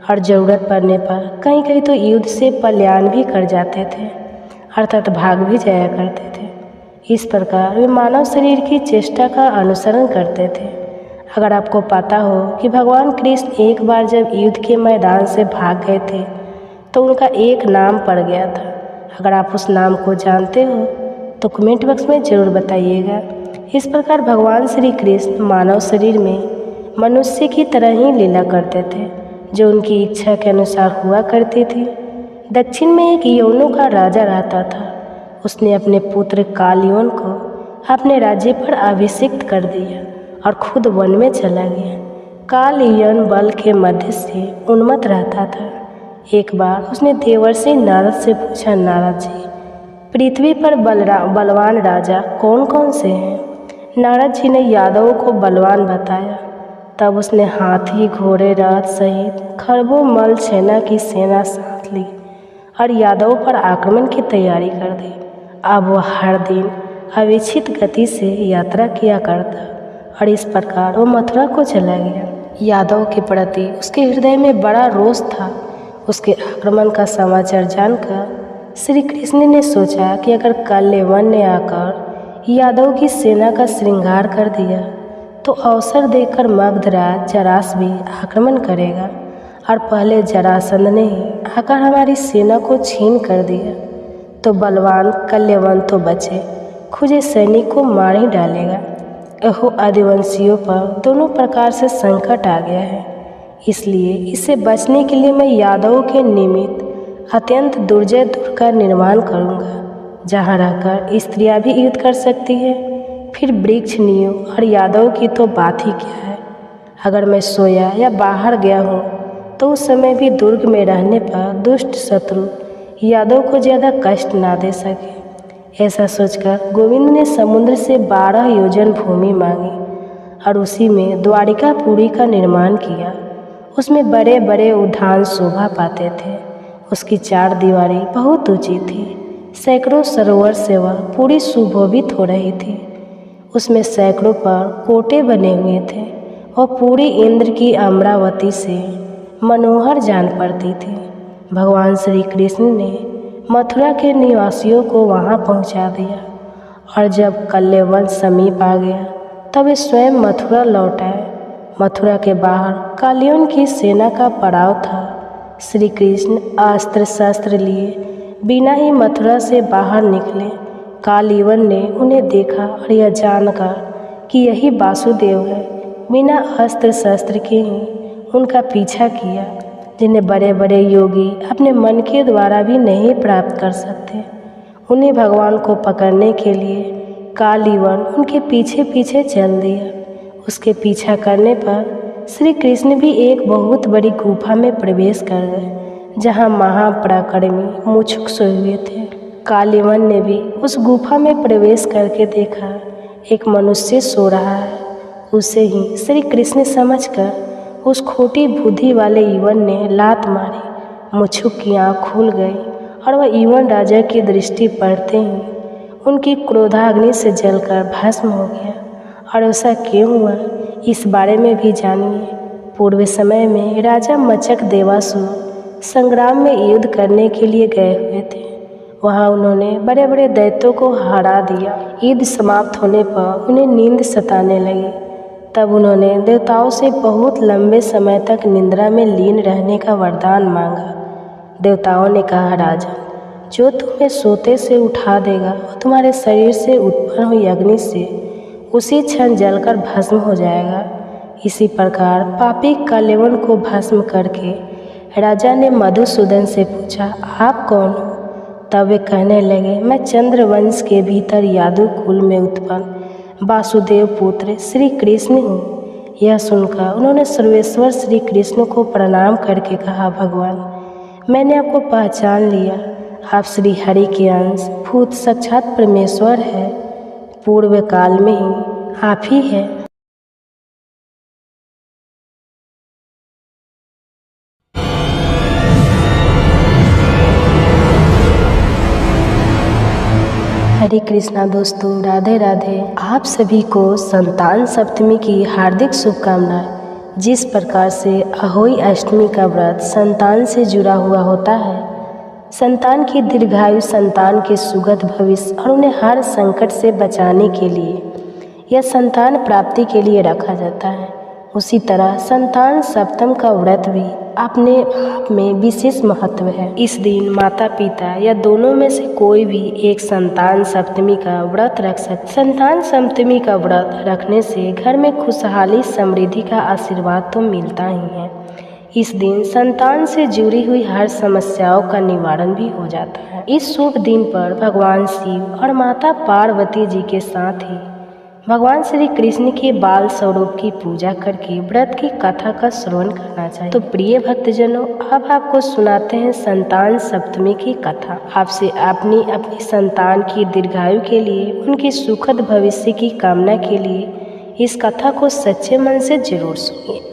और ज़रूरत पड़ने पर कहीं कहीं तो युद्ध से पलायन भी कर जाते थे, अर्थात भाग भी जाया करते थे। इस प्रकार वे मानव शरीर की चेष्टा का अनुसरण करते थे। अगर आपको पता हो कि भगवान कृष्ण एक बार जब युद्ध के मैदान से भाग गए थे तो उनका एक नाम पड़ गया था। अगर आप उस नाम को जानते हो तो कमेंट बॉक्स में ज़रूर बताइएगा। इस प्रकार भगवान श्री कृष्ण मानव शरीर में मनुष्य की तरह ही लीला करते थे, जो उनकी इच्छा के अनुसार हुआ करती थी। दक्षिण में एक यवनों का राजा रहता था। उसने अपने पुत्र कालयवन को अपने राज्य पर अभिषिक्त कर दिया और खुद वन में चला गया। कालयवन बल के मध्य से उन्मत्त रहता था। एक बार उसने देवर्षि नारद से पूछा, नारद जी, पृथ्वी पर बलवान राजा कौन कौन से हैं? नारद जी ने यादवों को बलवान बताया। तब उसने हाथी घोड़े रथ सहित खरबों मल सेना की सेना साथ ली और यादवों पर आक्रमण की तैयारी कर दी। अब वह हर दिन अविच्छित गति से यात्रा किया करता और इस प्रकार वो मथुरा को चला गया। यादव के प्रति उसके हृदय में बड़ा रोष था। उसके आक्रमण का समाचार जानकर श्री कृष्ण ने सोचा कि अगर कालयवन ने आकर यादव की सेना का श्रृंगार कर दिया तो अवसर देकर मगधराज जरास भी आक्रमण करेगा और पहले जरासंध ने ही आकर हमारी सेना को छीन कर दिया तो बलवान कालयवन तो बचे, खुजे सैनिक को मार ही डालेगा। एहो आदिवंशियों पर दोनों प्रकार से संकट आ गया है, इसलिए इससे बचने के लिए मैं यादवों के निमित्त अत्यंत दुर्जय दुर्ग का निर्माण करूँगा, जहाँ रहकर स्त्रियाँ भी युद्ध कर सकती है। फिर वृक्षनियों और यादव की तो बात ही क्या है। अगर मैं सोया या बाहर गया हूँ तो उस समय भी दुर्ग में रहने पर दुष्ट शत्रु यादव को ज़्यादा कष्ट ना दे सके। ऐसा सोचकर गोविंद ने समुद्र से 12 योजन भूमि मांगी और उसी में द्वारिकापुरी का निर्माण किया। उसमें बड़े बड़े उद्यान शोभा पाते थे। उसकी 4 दीवारें बहुत ऊंची थी। सैकड़ों सरोवर से वह पूरी सुशोभित हो रही थी। उसमें सैकड़ों पर कोटे बने हुए थे और पूरी इंद्र की अमरावती से मनोहर जान पड़ती थी। भगवान श्री कृष्ण ने मथुरा के निवासियों को वहां पहुंचा दिया और जब कल्यवन समीप आ गया तब वे स्वयं मथुरा लौट आए। मथुरा के बाहर कालियन की सेना का पड़ाव था। श्री कृष्ण अस्त्र शस्त्र लिए बिना ही मथुरा से बाहर निकले। कालियन ने उन्हें देखा और यह जानकर कि यही वासुदेव है, बिना अस्त्र शस्त्र के ही उनका पीछा किया, जिन्हें बड़े बड़े योगी अपने मन के द्वारा भी नहीं प्राप्त कर सकते। उन्हें भगवान को पकड़ने के लिए कालियन उनके पीछे पीछे चल दिया। उसके पीछा करने पर श्री कृष्ण भी एक बहुत बड़ी गुफा में प्रवेश कर गए, जहाँ महापराक्रमी मुमुक्षु सोए हुए थे। कालियन ने भी उस गुफा में प्रवेश करके देखा एक मनुष्य सो रहा है। उसे ही श्री कृष्ण समझकर उस खोटी बुद्धि वाले युवन ने लात मारी। मुमुक्षु की आँख खुल गई और वह युवन राजा की दृष्टि पड़ते ही उनकी क्रोधाग्नि से जलकर भस्म हो गया। और ऐसा क्यों हुआ, इस बारे में भी जानिए। पूर्व समय में राजा मचक देवासुर संग्राम में युद्ध करने के लिए गए हुए थे। वहाँ उन्होंने बड़े बड़े दैत्यों को हरा दिया। युद्ध समाप्त होने पर उन्हें नींद सताने लगी। तब उन्होंने देवताओं से बहुत लंबे समय तक निद्रा में लीन रहने का वरदान मांगा। देवताओं ने कहा, राजन, जो तुम्हें सोते से उठा देगा और तुम्हारे शरीर से उत्पन्न हुई अग्नि से उसी क्षण जलकर भस्म हो जाएगा। इसी प्रकार पापी कालियन को भस्म करके राजा ने मधुसूदन से पूछा, आप कौन हो? तब वे कहने लगे, मैं चंद्रवंश के भीतर यादव कुल में उत्पन्न वासुदेव पुत्र श्री कृष्ण हूँ। यह सुनकर उन्होंने सर्वेश्वर श्री कृष्ण को प्रणाम करके कहा, भगवान, मैंने आपको पहचान लिया। आप श्री हरि के अंश भूत साक्षात परमेश्वर है। पूर्व काल में ही आप ही है। हरे कृष्णा दोस्तों, राधे राधे। आप सभी को संतान सप्तमी की हार्दिक शुभकामनाएं। जिस प्रकार से अहोई अष्टमी का व्रत संतान से जुड़ा हुआ होता है, संतान की दीर्घायु, संतान के सुगत भविष्य और उन्हें हर संकट से बचाने के लिए यह संतान प्राप्ति के लिए रखा जाता है, उसी तरह संतान सप्तम का व्रत भी अपने आप में विशेष महत्व है। इस दिन माता पिता या दोनों में से कोई भी एक संतान सप्तमी का व्रत रख सकते। संतान सप्तमी का व्रत रखने से घर में खुशहाली, समृद्धि का आशीर्वाद तो मिलता ही है। इस दिन संतान से जुड़ी हुई हर समस्याओं का निवारण भी हो जाता है। इस शुभ दिन पर भगवान शिव और माता पार्वती जी के साथ ही भगवान श्री कृष्ण के बाल स्वरूप की पूजा करके व्रत की कथा का श्रवण करना चाहिए। तो प्रिय भक्तजनों, अब आपको सुनाते हैं संतान सप्तमी की कथा। आपसे अपनी संतान की दीर्घायु के लिए, उनकी सुखद भविष्य की कामना के लिए इस कथा को सच्चे मन से जरूर सुनिए।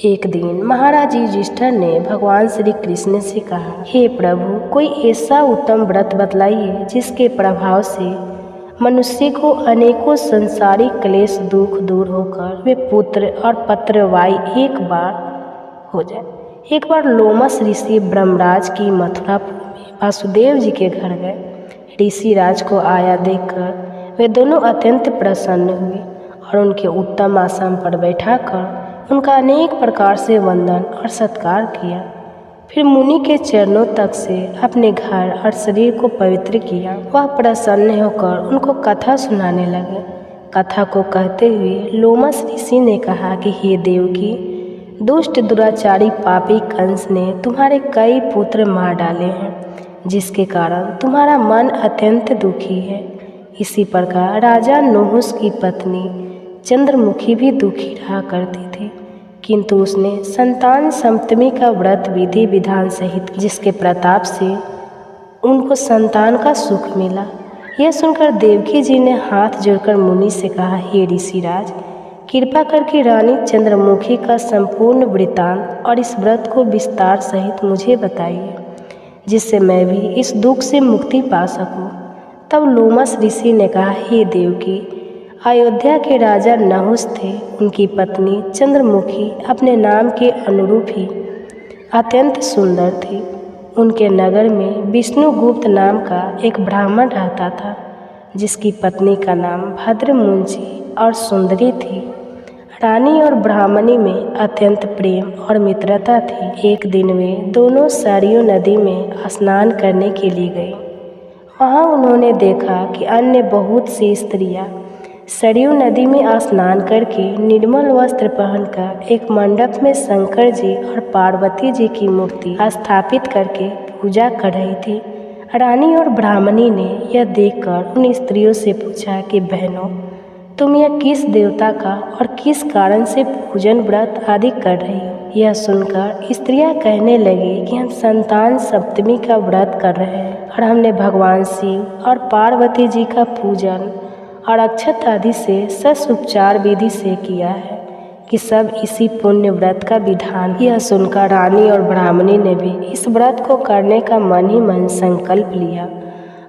एक दिन महाराज युधिष्ठिर ने भगवान श्री कृष्ण से कहा, हे प्रभु, कोई ऐसा उत्तम व्रत बतलाइए जिसके प्रभाव से मनुष्य को अनेकों संसारिक क्लेश दुख दूर होकर वे पुत्र और पत्रवाई एक बार हो जाए। एक बार लोमस ऋषि ब्रह्मराज की मथुरापुर में वासुदेव जी के घर गए। ऋषि राज को आया देखकर वे दोनों अत्यंत प्रसन्न हुए और उनके उत्तम आसन पर बैठाकर उनका अनेक प्रकार से वंदन और सत्कार किया। फिर मुनि के चरणों तक से अपने घर और शरीर को पवित्र किया। वह प्रसन्न होकर उनको कथा सुनाने लगे। कथा को कहते हुए लोमस ऋषि ने कहा कि हे देवकी, दुष्ट दुराचारी पापी कंस ने तुम्हारे कई पुत्र मार डाले हैं, जिसके कारण तुम्हारा मन अत्यंत दुखी है। इसी प्रकार राजा नहुष की पत्नी चंद्रमुखी भी दुखी रहा करती थी, किंतु उसने संतान सप्तमी का व्रत विधि विधान सहित, जिसके प्रताप से उनको संतान का सुख मिला। यह सुनकर देवकी जी ने हाथ जोड़कर मुनि से कहा, हे ऋषिराज, कृपा करके रानी चंद्रमुखी का संपूर्ण वृत्तांत और इस व्रत को विस्तार सहित मुझे बताइए, जिससे मैं भी इस दुख से मुक्ति पा सकूं। तब लोमस ऋषि ने कहा, हे देवकी, अयोध्या के राजा नहुस थे। उनकी पत्नी चंद्रमुखी अपने नाम के अनुरूप ही अत्यंत सुंदर थी। उनके नगर में विष्णुगुप्त नाम का एक ब्राह्मण रहता था, जिसकी पत्नी का नाम भद्रमुंची और सुंदरी थी। रानी और ब्राह्मणी में अत्यंत प्रेम और मित्रता थी। एक दिन वे दोनों सरयू नदी में स्नान करने के लिए गए। वहाँ उन्होंने देखा कि अन्य बहुत सी स्त्रियाँ सरयू नदी में स्नान करके निर्मल वस्त्र पहनकर एक मंडप में शंकर जी और पार्वती जी की मूर्ति स्थापित करके पूजा कर रही थी। रानी और ब्राह्मणी ने यह देखकर उन स्त्रियों से पूछा कि बहनों, तुम यह किस देवता का और किस कारण से पूजन व्रत आदि कर रही हो? यह सुनकर स्त्रियां कहने लगी कि हम संतान सप्तमी का व्रत कर रहे हैं और हमने भगवान शिव और पार्वती जी का पूजन और अक्षत आदि से ससुपचार विधि से किया है कि सब इसी पुण्य व्रत का विधान। यह सुनकर रानी और ब्राह्मणी ने भी इस व्रत को करने का मन ही मन संकल्प लिया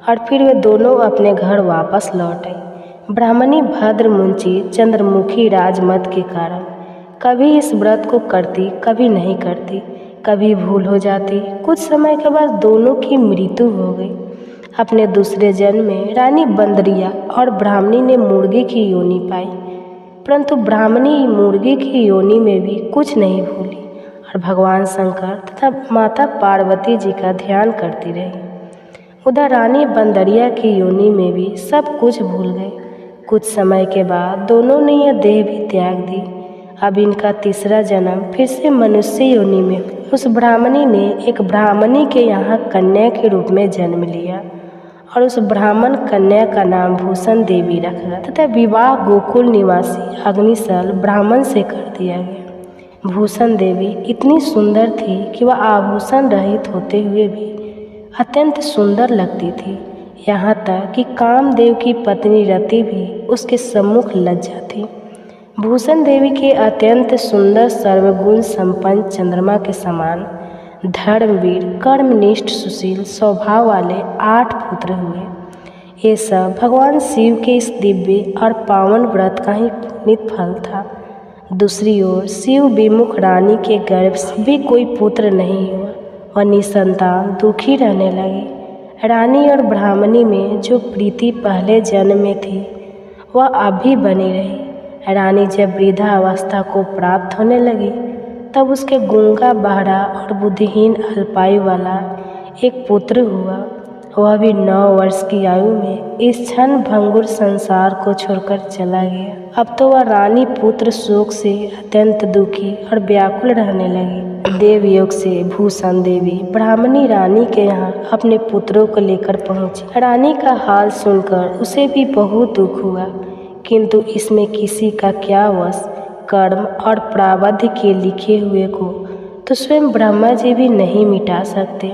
और फिर वे दोनों अपने घर वापस लौट आई। ब्राह्मणी भद्रमुंची चंद्रमुखी राजमत के कारण कभी इस व्रत को करती, कभी नहीं करती, कभी भूल हो जाती। कुछ समय के बाद दोनों की मृत्यु हो गई। अपने दूसरे जन्म में रानी बंदरिया और ब्राह्मणी ने मुर्गी की योनि पाई, परंतु ब्राह्मणी मुर्गी की योनि में भी कुछ नहीं भूली और भगवान शंकर तथा माता पार्वती जी का ध्यान करती रही। उधर रानी बंदरिया की योनि में भी सब कुछ भूल गए। कुछ समय के बाद दोनों ने यह देह भी त्याग दी। अब इनका तीसरा जन्म फिर से मनुष्य योनि में। उस ब्राह्मणी ने एक ब्राह्मणी के यहाँ कन्या के रूप में जन्म लिया और उस ब्राह्मण कन्या का नाम भूषण देवी रखा तथा विवाह गोकुल निवासी अग्निशल ब्राह्मण से कर दिया गया। भूषण देवी इतनी सुंदर थी कि वह आभूषण रहित होते हुए भी अत्यंत सुंदर लगती थी। यहाँ तक कि कामदेव की पत्नी रति भी उसके सम्मुख लज्जा थी। भूषण देवी के अत्यंत सुंदर सर्वगुण संपन्न चंद्रमा के समान धर्मवीर, कर्मनिष्ठ, सुशील स्वभाव वाले 8 पुत्र हुए। ये सब भगवान शिव के इस दिव्य और पावन व्रत का ही पुनीत फल था। दूसरी ओर शिव विमुख रानी के गर्भ से भी कोई पुत्र नहीं हुआ। वह निसंतान दुखी रहने लगी। रानी और ब्राह्मणी में जो प्रीति पहले जन्म में थी वह अभी बनी रही। रानी जब वृद्धावस्था को प्राप्त होने लगी तब उसके गूंगा, बहरा और बुद्धिहीन अल्पायु वाला एक पुत्र हुआ। वह भी 9 वर्ष की आयु में इस क्षण भंगुर संसार को छोड़कर चला गया। अब तो वह रानी पुत्र शोक से अत्यंत दुखी और व्याकुल रहने लगी। देवयोग से भूषण देवी ब्राह्मणी रानी के यहाँ अपने पुत्रों को लेकर पहुँची। रानी का हाल सुनकर उसे भी बहुत दुख हुआ, किंतु इसमें किसी का क्या वश। कर्म और प्रारब्ध के लिखे हुए को तो स्वयं ब्रह्मा जी भी नहीं मिटा सकते।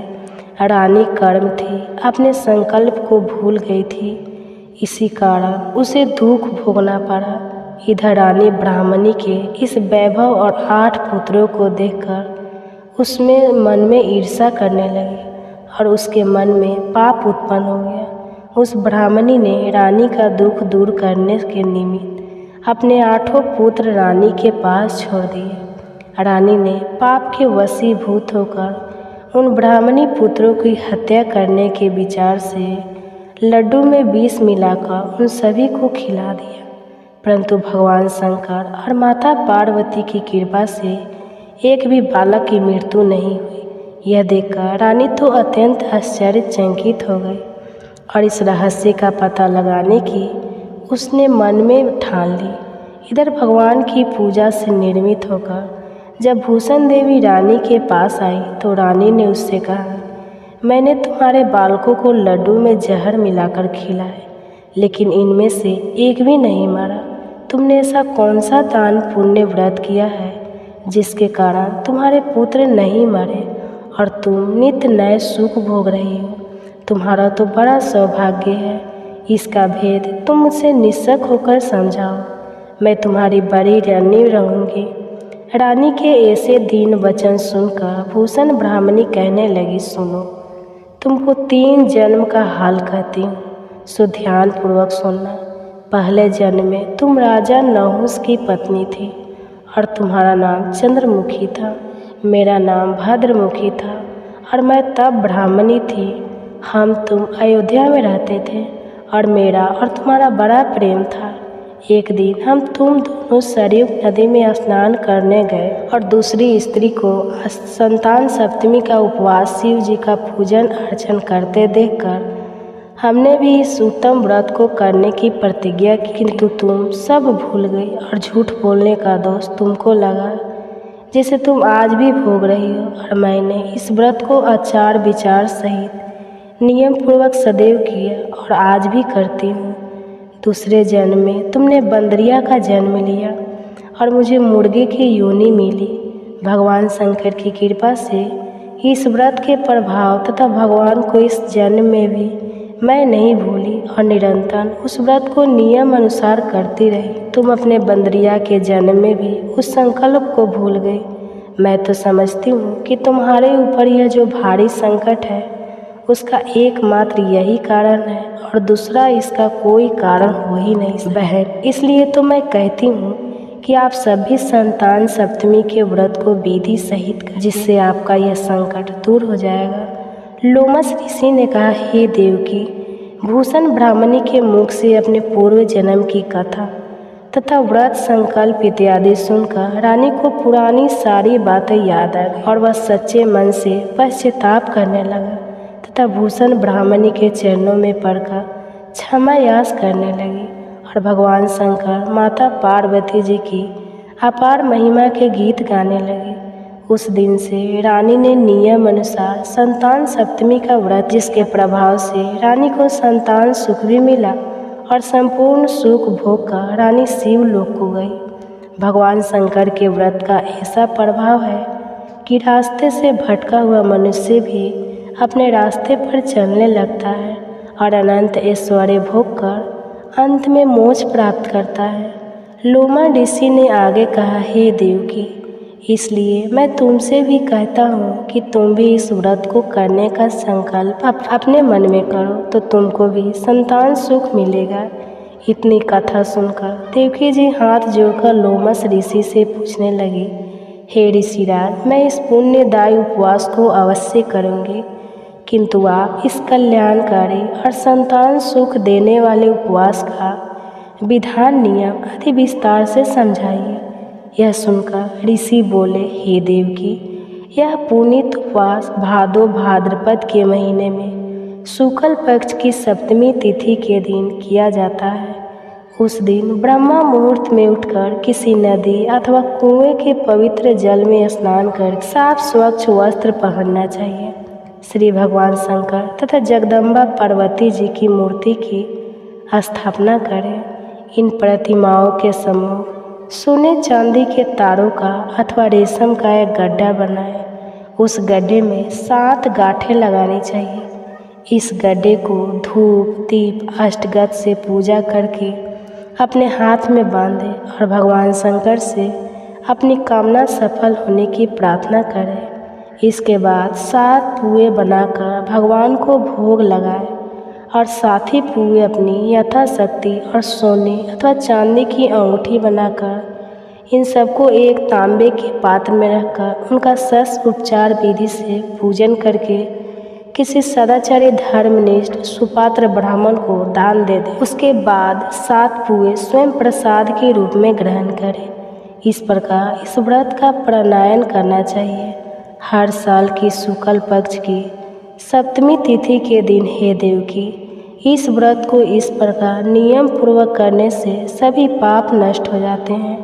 रानी कर्म थी, अपने संकल्प को भूल गई थी, इसी कारण उसे दुख भोगना पड़ा। इधर रानी ब्राह्मणी के इस वैभव और 8 पुत्रों को देखकर उसमें मन में ईर्ष्या करने लगी और उसके मन में पाप उत्पन्न हो गया। उस ब्राह्मणी ने रानी का दुख दूर करने के निमित्त अपने 8 पुत्र रानी के पास छोड़ दिए। रानी ने पाप के वशीभूत होकर उन ब्राह्मणी पुत्रों की हत्या करने के विचार से लड्डू में विष मिलाकर उन सभी को खिला दिया। परंतु भगवान शंकर और माता पार्वती की कृपा से एक भी बालक की मृत्यु नहीं हुई। यह देखकर रानी तो अत्यंत आश्चर्यचकित हो गई और इस रहस्य का पता लगाने की उसने मन में ठान ली। इधर भगवान की पूजा से निर्मित होकर जब भूषण देवी रानी के पास आई तो रानी ने उससे कहा, मैंने तुम्हारे बालकों को लड्डू में जहर मिलाकर खिलाया, लेकिन इनमें से एक भी नहीं मरा। तुमने ऐसा कौन सा दान पुण्य व्रत किया है जिसके कारण तुम्हारे पुत्र नहीं मरे और तुम नित्य नए सुख भोग रही हो? तुम्हारा तो बड़ा सौभाग्य है। इसका भेद तुम मुझसे निस्सक होकर समझाओ। मैं तुम्हारी बड़ी रानी रहूँगी। रानी के ऐसे दीन वचन सुनकर भूषण ब्राह्मणी कहने लगी, सुनो, तुमको 3 जन्म का हाल कहती हूँ, सो ध्यान पूर्वक सुनना। पहले जन्म में तुम राजा नहुस की पत्नी थी और तुम्हारा नाम चंद्रमुखी था। मेरा नाम भद्रमुखी था और मैं तब ब्राह्मणी थी। तुम अयोध्या में रहते थे और मेरा और तुम्हारा बड़ा प्रेम था। एक दिन तुम दोनों सरयू नदी में स्नान करने गए और दूसरी स्त्री को संतान सप्तमी का उपवास शिव जी का पूजन अर्चन करते देखकर हमने भी इस उत्तम व्रत को करने की प्रतिज्ञा की, किंतु तुम सब भूल गई और झूठ बोलने का दोष तुमको लगा, जिसे तुम आज भी भोग रही हो। और मैंने इस व्रत को आचार विचार सहित नियम पूर्वक सदैव किया और आज भी करती हूँ। दूसरे जन्म में तुमने बंदरिया का जन्म लिया और मुझे मुर्गे की योनि मिली। भगवान शंकर की कृपा से इस व्रत के प्रभाव तथा भगवान को इस जन्म में भी मैं नहीं भूली और निरंतर उस व्रत को नियम अनुसार करती रही। तुम अपने बंदरिया के जन्म में भी उस संकल्प को भूल गए। मैं तो समझती हूँ कि तुम्हारे ऊपर यह जो भारी संकट है उसका एकमात्र यही कारण है और दूसरा इसका कोई कारण हो ही नहीं बहन। इसलिए तो मैं कहती हूँ कि आप सभी संतान सप्तमी के व्रत को विधि सहित करें, जिससे आपका यह संकट दूर हो जाएगा। लोमस ऋषि ने कहा, हे देवकी, भूषण ब्राह्मणी के मुख से अपने पूर्व जन्म की कथा तथा व्रत संकल्प इत्यादि सुनकर रानी को पुरानी सारी बातें याद आ गई और वह सच्चे मन से पश्चाताप करने लगा तथा भूषण ब्राह्मणी के चरणों में पड़कर क्षमा याच करने लगी और भगवान शंकर माता पार्वती जी की अपार महिमा के गीत गाने लगे। उस दिन से रानी ने नियम अनुसार संतान सप्तमी का व्रत, जिसके प्रभाव से रानी को संतान सुख भी मिला और संपूर्ण सुख भोग कर रानी शिवलोक को गई। भगवान शंकर के व्रत का ऐसा प्रभाव है कि रास्ते से भटका हुआ मनुष्य भी अपने रास्ते पर चलने लगता है और अनंत ऐश्वर्य भोग कर अंत में मोक्ष प्राप्त करता है। लोमा ऋषि ने आगे कहा, हे देवकी, इसलिए मैं तुमसे भी कहता हूँ कि तुम भी इस व्रत को करने का संकल्प अपने मन में करो तो तुमको भी संतान सुख मिलेगा। इतनी कथा सुनकर देवकी जी हाथ जोड़कर लोमस ऋषि से पूछने लगी, हे ऋषिराज, मैं इस पुण्यदायी उपवास को अवश्य करूँगी, किंतु आप इस कल्याणकारी और संतान सुख देने वाले उपवास का विधान नियम अति विस्तार से समझाइए। यह सुनकर ऋषि बोले, हे देवकी, यह पुनीत उपवास भादो भाद्रपद के महीने में शुक्ल पक्ष की सप्तमी तिथि के दिन किया जाता है। उस दिन ब्रह्मा मुहूर्त में उठकर किसी नदी अथवा कुएं के पवित्र जल में स्नान कर साफ स्वच्छ वस्त्र पहनना चाहिए। श्री भगवान शंकर तथा जगदम्बा पार्वती जी की मूर्ति की स्थापना करें। इन प्रतिमाओं के सम्मुख सोने चांदी के तारों का अथवा रेशम का एक गड्ढा बनाएं। उस गड्ढे में 7 गांठें लगानी चाहिए। इस गड्ढे को धूप दीप अष्टगत से पूजा करके अपने हाथ में बांधें और भगवान शंकर से अपनी कामना सफल होने की प्रार्थना करें। इसके बाद 7 पुए बनाकर भगवान को भोग लगाएं और 7 ही पुए अपनी यथाशक्ति और सोने अथवा चांदी की अंगूठी बनाकर इन सबको एक तांबे के पात्र में रखकर उनका शस्त्र उपचार विधि से पूजन करके किसी सदाचारी धर्मनिष्ठ सुपात्र ब्राह्मण को दान दे दें। उसके बाद 7 पुए स्वयं प्रसाद के रूप में ग्रहण करें। इस प्रकार इस व्रत का प्राणायाम करना चाहिए। हर साल की शुक्ल पक्ष की सप्तमी तिथि के दिन, हे देवकी, इस व्रत को इस प्रकार नियम पूर्वक करने से सभी पाप नष्ट हो जाते हैं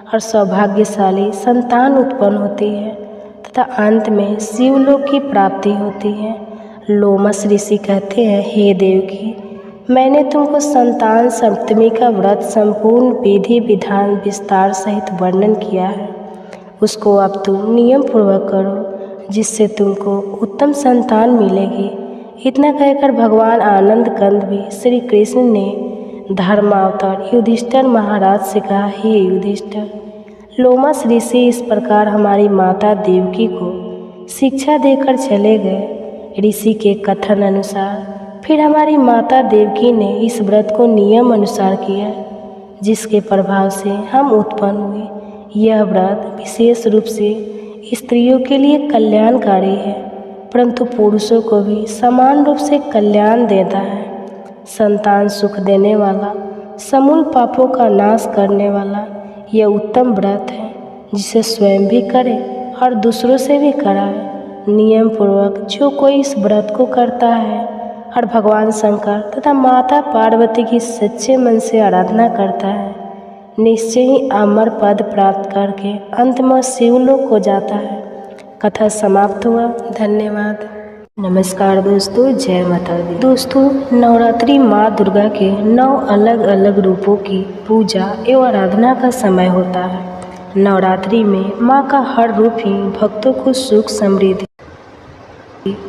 और सौभाग्यशाली संतान उत्पन्न होती है तथा अंत में शिवलोक की प्राप्ति होती है। लोमस ऋषि कहते हैं, हे देवकी, मैंने तुमको संतान सप्तमी का व्रत संपूर्ण विधि विधान विस्तार सहित वर्णन किया है। उसको अब तुम नियम पूर्वक करो, जिससे तुमको उत्तम संतान मिलेगी। इतना कहकर भगवान आनंद कंद भी श्री कृष्ण ने धर्मावतार युधिष्ठिर महाराज से कहा, हे युधिष्ठिर, लोमस ऋषि इस प्रकार हमारी माता देवकी को शिक्षा देकर चले गए। ऋषि के कथन अनुसार फिर हमारी माता देवकी ने इस व्रत को नियम अनुसार किया, जिसके प्रभाव से हम उत्पन्न हुए। यह व्रत विशेष रूप से स्त्रियों के लिए कल्याणकारी है, परंतु पुरुषों को भी समान रूप से कल्याण देता है। संतान सुख देने वाला, समूल पापों का नाश करने वाला यह उत्तम व्रत है, जिसे स्वयं भी करे और दूसरों से भी कराए। नियम पूर्वक जो कोई इस व्रत को करता है और भगवान शंकर तथा माता पार्वती की सच्चे मन से आराधना करता है, निश्चय ही अमर पद प्राप्त करके अंत में शिवलोक हो जाता है। कथा समाप्त हुआ। धन्यवाद। नमस्कार दोस्तों, जय माता दी। दोस्तों, नवरात्रि माँ दुर्गा के 9 अलग अलग रूपों की पूजा एवं आराधना का समय होता है। नवरात्रि में माँ का हर रूप ही भक्तों को सुख, समृद्धि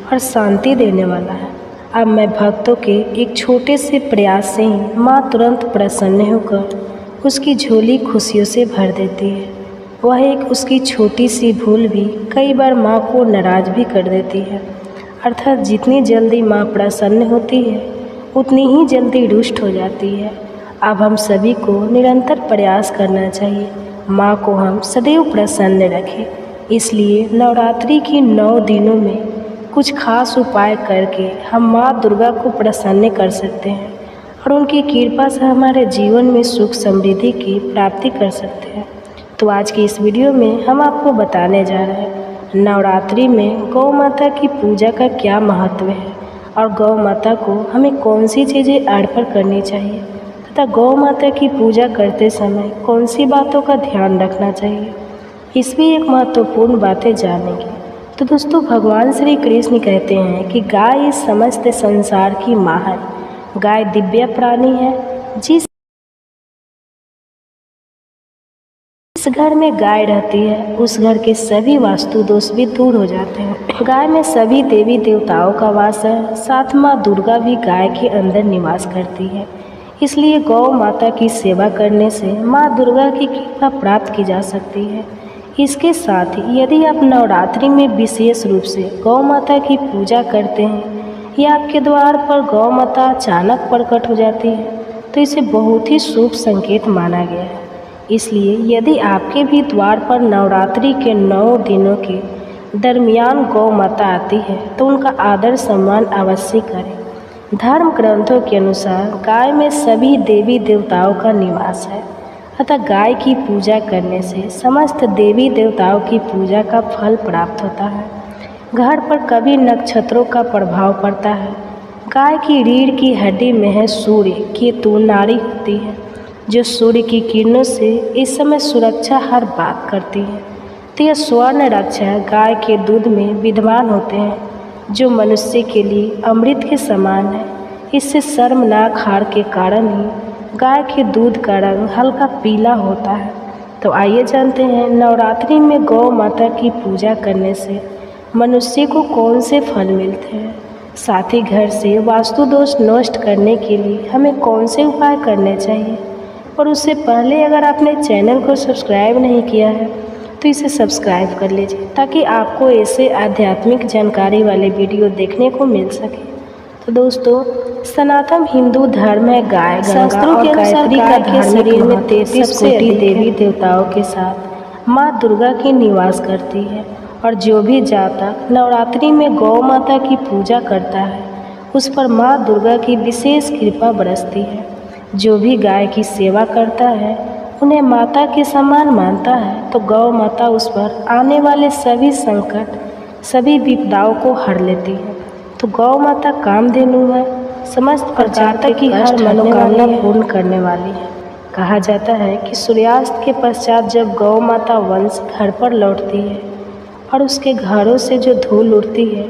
और शांति देने वाला है। अब मैं भक्तों के एक छोटे से प्रयास से ही माँ तुरंत प्रसन्न होकर उसकी झोली खुशियों से भर देती है। वह एक उसकी छोटी सी भूल भी कई बार माँ को नाराज भी कर देती है। अर्थात जितनी जल्दी माँ प्रसन्न होती है, उतनी ही जल्दी रुष्ट हो जाती है। अब हम सभी को निरंतर प्रयास करना चाहिए, माँ को हम सदैव प्रसन्न रखें। इसलिए नवरात्रि की 9 दिनों में कुछ खास उपाय करके हम माँ दुर्गा को प्रसन्न कर सकते हैं और उनकी कृपा से हमारे जीवन में सुख, समृद्धि की प्राप्ति कर सकते हैं। तो आज की इस वीडियो में हम आपको बताने जा रहे हैं नवरात्रि में गौ माता की पूजा का क्या महत्व है और गौ माता को हमें कौन सी चीज़ें अर्पण करनी चाहिए तथा गौ माता की पूजा करते समय कौन सी बातों का ध्यान रखना चाहिए। इसमें एक महत्वपूर्ण बातें जानेंगे। तो दोस्तों, भगवान श्री कृष्ण कहते हैं कि गाय इस समस्त संसार की माँ है। गाय दिव्य प्राणी है। जिस घर में गाय रहती है, उस घर के सभी वास्तु दोष भी दूर हो जाते हैं। गाय में सभी देवी देवताओं का वास है। साथ माँ दुर्गा भी गाय के अंदर निवास करती है। इसलिए गौ माता की सेवा करने से माँ दुर्गा की कृपा प्राप्त की जा सकती है। इसके साथ ही यदि आप नवरात्रि में विशेष रूप से गौ माता की पूजा करते हैं या आपके द्वार पर गौ माता अचानक प्रकट हो जाती है, तो इसे बहुत ही शुभ संकेत माना गया है। इसलिए यदि आपके भी द्वार पर नवरात्रि के 9 दिनों के दरमियान गौ माता आती है, तो उनका आदर सम्मान अवश्य करें। धर्म ग्रंथों के अनुसार गाय में सभी देवी देवताओं का निवास है, अतः गाय की पूजा करने से समस्त देवी देवताओं की पूजा का फल प्राप्त होता है। घर पर कभी नक्षत्रों का प्रभाव पड़ता है। गाय की रीढ़ की हड्डी में है सूर्य केतु नाड़ी होती है, जो सूर्य की किरणों से इस समय सुरक्षा हर बात करती है। तो यह स्वर्ण रक्षा गाय के दूध में विद्यमान होते हैं, जो मनुष्य के लिए अमृत के समान है। इससे शर्मनाक हार के कारण ही गाय के दूध का रंग हल्का पीला होता है। तो आइए जानते हैं नवरात्रि में गौ माता की पूजा करने से मनुष्य को कौन से फल मिलते हैं। साथ ही घर से वास्तु दोष नष्ट करने के लिए हमें कौन से उपाय करने चाहिए। और उससे पहले अगर आपने चैनल को सब्सक्राइब नहीं किया है, तो इसे सब्सक्राइब कर लीजिए, ताकि आपको ऐसे आध्यात्मिक जानकारी वाले वीडियो देखने को मिल सके। तो दोस्तों, सनातन हिंदू धर्म है गाय शास्त्रों के अनुसार गाय के शरीर में 33 कोटि देवी देवताओं के साथ माँ दुर्गा की निवास करती है। और जो भी जातक नवरात्रि में गौ माता की पूजा करता है, उस पर माँ दुर्गा की विशेष कृपा बरसती है। जो भी गाय की सेवा करता है, उन्हें माता के समान मानता है, तो गौ माता उस पर आने वाले सभी संकट, सभी विपदाओं को हर लेती है। तो गौ माता कामधेनु है, समस्त प्रकार की हर मनोकामना पूर्ण करने वाली है। कहा जाता है कि सूर्यास्त के पश्चात जब गौ माता वंश घर पर लौटती है और उसके घरों से जो धूल उड़ती है,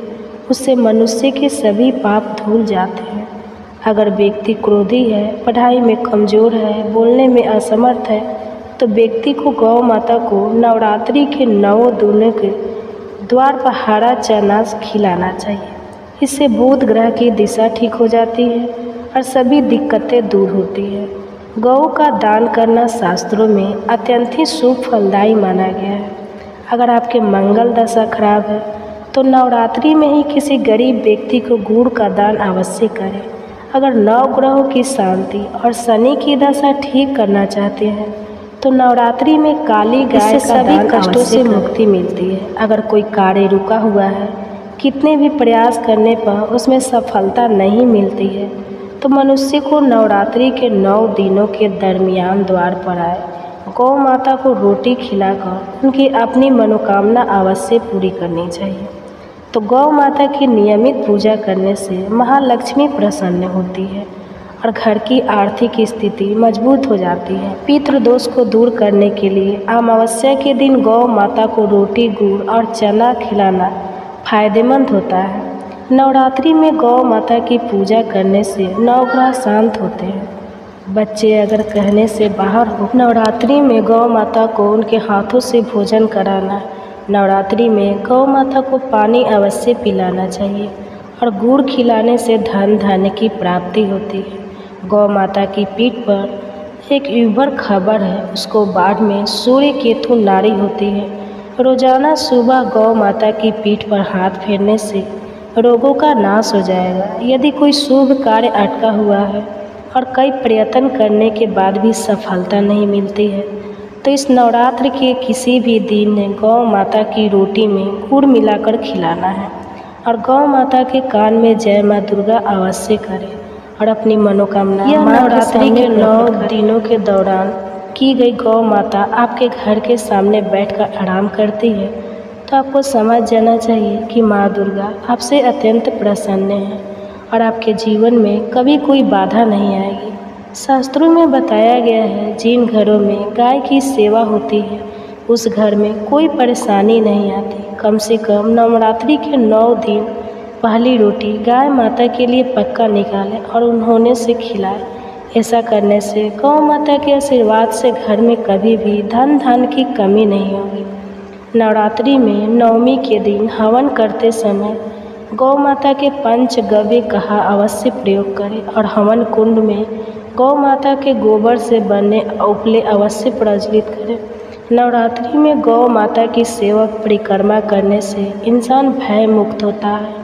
उससे मनुष्य के सभी पाप धुल जाते हैं। अगर व्यक्ति क्रोधी है, पढ़ाई में कमज़ोर है, बोलने में असमर्थ है, तो व्यक्ति को गौ माता को नवरात्रि के 9 दिनों के द्वार पर हरा चना खिलाना चाहिए। इससे बुध ग्रह की दिशा ठीक हो जाती है और सभी दिक्कतें दूर होती है। गौ का दान करना शास्त्रों में अत्यंत ही शुभ फलदायी माना गया है। अगर आपके मंगल दशा खराब है तो नवरात्रि में ही किसी गरीब व्यक्ति को गुड़ का दान अवश्य करें। अगर नवग्रहों की शांति और शनि की दशा ठीक करना चाहते हैं तो नवरात्रि में काली गाय का दान कष्टों से मुक्ति मिलती है। अगर कोई कार्य रुका हुआ है, कितने भी प्रयास करने पर उसमें सफलता नहीं मिलती है, तो मनुष्य को नवरात्रि के 9 दिनों के दरमियान द्वार पर आए गौ माता को रोटी खिलाकर उनकी अपनी मनोकामना अवश्य पूरी करनी चाहिए। तो गौ माता की नियमित पूजा करने से महालक्ष्मी प्रसन्न होती है और घर की आर्थिक स्थिति मजबूत हो जाती है। पितृदोष को दूर करने के लिए अमावस्या के दिन गौ माता को रोटी, गुड़ और चना खिलाना फायदेमंद होता है। नवरात्रि में गौ माता की पूजा करने से नवग्रह शांत होते हैं। बच्चे अगर कहने से बाहर हो, नवरात्रि में गौ माता को उनके हाथों से भोजन कराना, नवरात्रि में गौ माता को पानी अवश्य पिलाना चाहिए और गुड़ खिलाने से धन धान्य की प्राप्ति होती है। गौ माता की पीठ पर एक युवर खबर है, उसको बाढ़ में सूर्य केतु नाड़ी होती है। रोजाना सुबह गौ माता की पीठ पर हाथ फेरने से रोगों का नाश हो जाएगा। यदि कोई शुभ कार्य अटका हुआ है और कई प्रयत्न करने के बाद भी सफलता नहीं मिलती है, तो इस नवरात्र के किसी भी दिन गौ माता की रोटी में गुड़ मिलाकर खिलाना है और गौ माता के कान में जय माँ दुर्गा अवश्य करें और अपनी मनोकामना नवरात्रि के 9 दिनों के दौरान की गई गौ माता आपके घर के सामने बैठकर आराम करती है, तो आपको समझ जाना चाहिए कि माँ दुर्गा आपसे अत्यंत प्रसन्न है और आपके जीवन में कभी कोई बाधा नहीं आएगी। शास्त्रों में बताया गया है, जिन घरों में गाय की सेवा होती है उस घर में कोई परेशानी नहीं आती। कम से कम नवरात्रि के 9 दिन पहली रोटी गाय माता के लिए पक्का निकालें और उन्होंने से खिलाएं। ऐसा करने से गौ माता के आशीर्वाद से घर में कभी भी धन धान्य की कमी नहीं होगी। नवरात्रि में नवमी के दिन हवन करते समय गौ माता के पंचगव्य कहा अवश्य प्रयोग करें और हवन कुंड में गौ माता के गोबर से बने उपले अवश्य प्रज्वलित करें। नवरात्रि में गौ माता की सेवा परिक्रमा करने से इंसान भय मुक्त होता है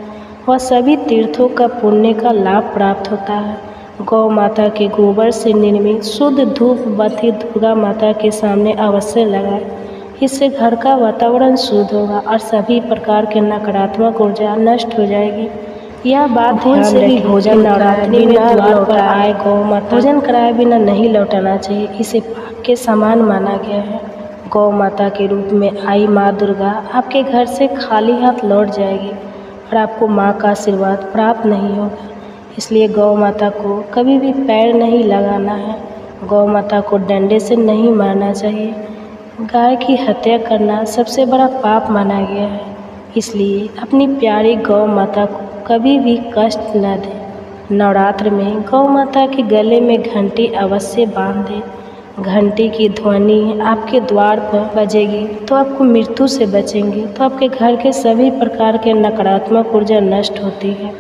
व सभी तीर्थों का पुण्य का लाभ प्राप्त होता है। गौ माता के गोबर से निर्मित शुद्ध धूप बत्ती दुर्गा माता के सामने अवश्य लगाएं। इससे घर का वातावरण शुद्ध होगा और सभी प्रकार के नकारात्मक ऊर्जा नष्ट हो जाएगी। यह बात ध्यान से भी भोजन नवरात्रि में द्वार पर आए गौ माता भोजन कराए बिना नहीं लौटाना चाहिए। इसे पाप के समान माना गया है। गौ माता के रूप में आई माँ दुर्गा आपके घर से खाली हाथ लौट जाएगी और आपको माँ का आशीर्वाद प्राप्त नहीं होगा। इसलिए गौ माता को कभी भी पैर नहीं लगाना है। गौ माता को डंडे से नहीं मारना चाहिए। गाय की हत्या करना सबसे बड़ा पाप माना गया है। इसलिए अपनी प्यारी गौ माता को कभी भी कष्ट न दें। नवरात्र में गौ माता के गले में घंटी अवश्य बांध दें। घंटी की ध्वनि आपके द्वार पर बजेगी तो आपको मृत्यु से बचेंगे। तो आपके घर के सभी प्रकार के नकारात्मक ऊर्जा नष्ट होती है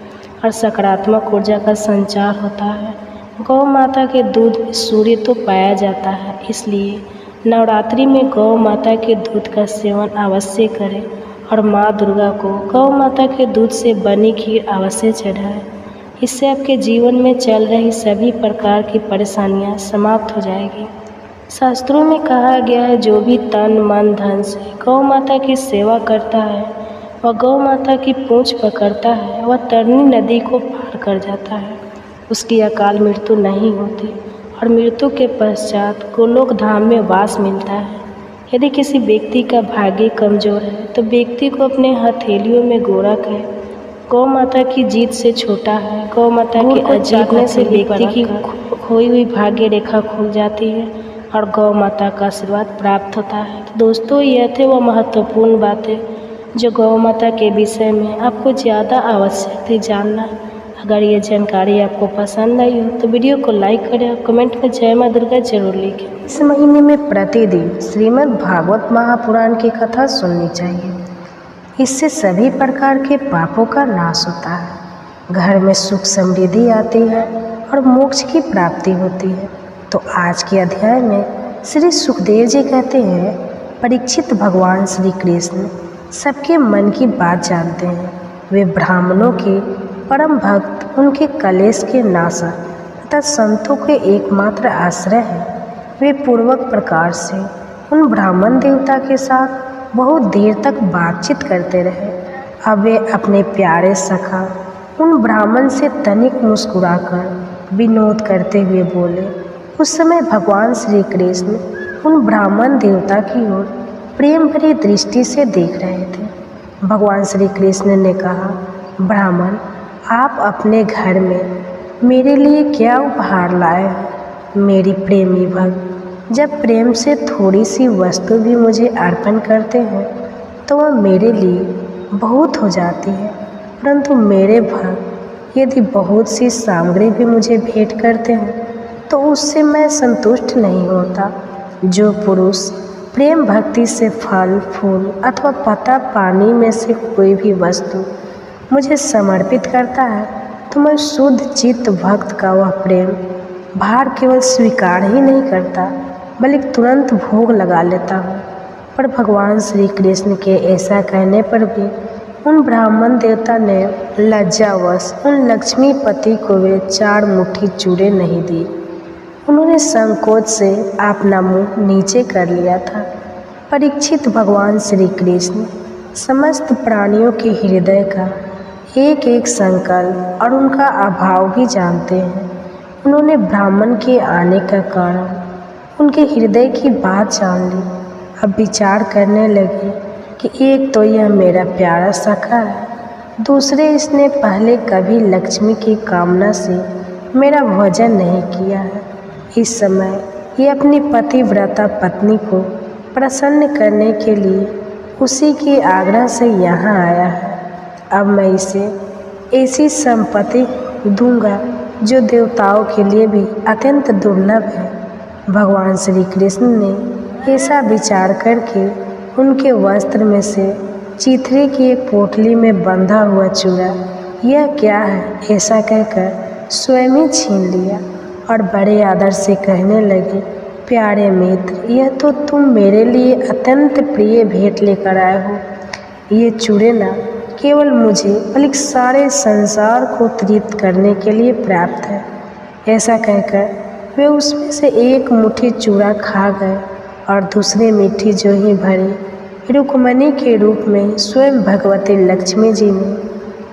और सकारात्मक ऊर्जा का संचार होता है। गौ माता के दूध में सूर्य तो पाया जाता है, इसलिए नवरात्रि में गौ माता के दूध का सेवन अवश्य करें और माँ दुर्गा को गौ माता के दूध से बनी खीर अवश्य चढ़ाएं। इससे आपके जीवन में चल रही सभी प्रकार की परेशानियाँ समाप्त हो जाएगी। शास्त्रों में कहा गया है, जो भी तन मन धन से गौ माता की सेवा करता है वह गौ माता की पूंछ पकड़ता है, वह तरनी नदी को पार कर जाता है। उसकी अकाल मृत्यु नहीं होती और मृत्यु के पश्चात गोलोक धाम में वास मिलता है। यदि किसी व्यक्ति का भाग्य कमज़ोर है तो व्यक्ति को अपने हथेलियों में गोरख है। गौ माता की जीत से छोटा है। गौ माता के अजीतने से व्यक्ति की खोई हुई भाग्य रेखा खुल जाती है और गौ माता का आशीर्वाद प्राप्त होता है। तो दोस्तों, यह थे वो महत्वपूर्ण बातें जो गौ माता के विषय में आपको ज़्यादा आवश्यक थी जानना। अगर ये जानकारी आपको पसंद आई हो तो वीडियो को लाइक करें और कमेंट में जय माँ दुर्गा जरूर लिखें। इस महीने में प्रतिदिन श्रीमद् भागवत महापुराण की कथा सुननी चाहिए। इससे सभी प्रकार के पापों का नाश होता है। घर में सुख समृद्धि आती है और मोक्ष की प्राप्ति होती है। तो आज के अध्याय में श्री सुखदेव जी कहते हैं, परीक्षित भगवान श्री कृष्ण सबके मन की बात जानते हैं। वे ब्राह्मणों के परम भक्त, उनके कलेश के नाशक तथा संतों के एकमात्र आश्रय हैं। वे पूर्वक प्रकार से उन ब्राह्मण देवता के साथ बहुत देर तक बातचीत करते रहे। अब वे अपने प्यारे सखा उन ब्राह्मण से तनिक मुस्कुराकर विनोद करते हुए बोले। उस समय भगवान श्री कृष्ण उन ब्राह्मण देवता की ओर प्रेम भरी दृष्टि से देख रहे थे। भगवान श्री कृष्ण ने कहा, ब्राह्मण, आप अपने घर में मेरे लिए क्या उपहार लाए हैं? मेरी प्रेमी भक्त जब प्रेम से थोड़ी सी वस्तु भी मुझे अर्पण करते हैं तो वह मेरे लिए बहुत हो जाती है, परंतु मेरे भक्त यदि बहुत सी सामग्री भी मुझे भेंट करते हैं तो उससे मैं संतुष्ट नहीं होता। जो पुरुष प्रेम भक्ति से फल फूल अथवा पता पानी में से कोई भी वस्तु मुझे समर्पित करता है तो मैं शुद्ध चित्त भक्त का वह प्रेम भार केवल स्वीकार ही नहीं करता बल्कि तुरंत भोग लगा लेता हूँ। पर भगवान श्री कृष्ण के ऐसा कहने पर भी उन ब्राह्मण देवता ने लज्जावश उन लक्ष्मीपति को वे 4 मुट्ठी चूड़े नहीं दी। उन्होंने संकोच से अपना मुंह नीचे कर लिया था। परीक्षित भगवान श्री कृष्ण समस्त प्राणियों के हृदय का एक एक संकल्प और उनका अभाव भी जानते हैं। उन्होंने ब्राह्मण के आने का कारण, उनके हृदय की बात जान ली। अब विचार करने लगे कि एक तो यह मेरा प्यारा सखा है, दूसरे इसने पहले कभी लक्ष्मी की कामना से मेरा भोजन नहीं किया है। इस समय ये अपनी पतिव्रता पत्नी को प्रसन्न करने के लिए उसी के आग्रह से यहाँ आया है। अब मैं इसे ऐसी संपत्ति दूंगा जो देवताओं के लिए भी अत्यंत दुर्लभ है। भगवान श्री कृष्ण ने ऐसा विचार करके उनके वस्त्र में से चीथड़े की एक पोटली में बंधा हुआ चूड़ा, यह क्या है ऐसा कहकर स्वयं ही छीन लिया और बड़े आदर से कहने लगे, प्यारे मित्र, यह तो तुम मेरे लिए अत्यंत प्रिय भेंट लेकर आए हो। ये चूड़े न केवल मुझे बल्कि सारे संसार को तृप्त करने के लिए प्राप्त है। ऐसा कहकर वे उसमें से एक मुट्ठी चूड़ा खा गए और दूसरी मुट्ठी जो ही भरी रुक्मणी के रूप में स्वयं भगवती लक्ष्मी जी ने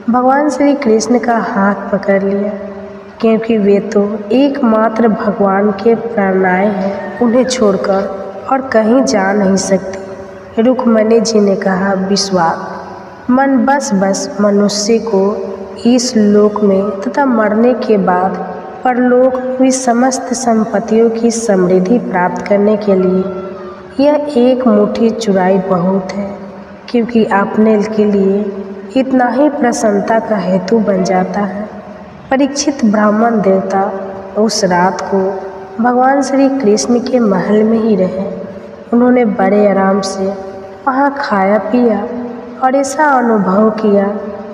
भगवान श्री कृष्ण का हाथ पकड़ लिया, क्योंकि वे तो एकमात्र भगवान के प्रणय हैं, उन्हें छोड़कर और कहीं जा नहीं सकती। रुक्मणी जी ने कहा, विश्वास मन बस मनुष्य को इस लोक में तथा मरने के बाद परलोक में समस्त संपत्तियों की समृद्धि प्राप्त करने के लिए यह एक मुट्ठी चुराई बहुत है, क्योंकि अपने के लिए इतना ही प्रसन्नता का हेतु बन जाता है। परीक्षित ब्राह्मण देवता उस रात को भगवान श्री कृष्ण के महल में ही रहे। उन्होंने बड़े आराम से वहाँ खाया पिया और ऐसा अनुभव किया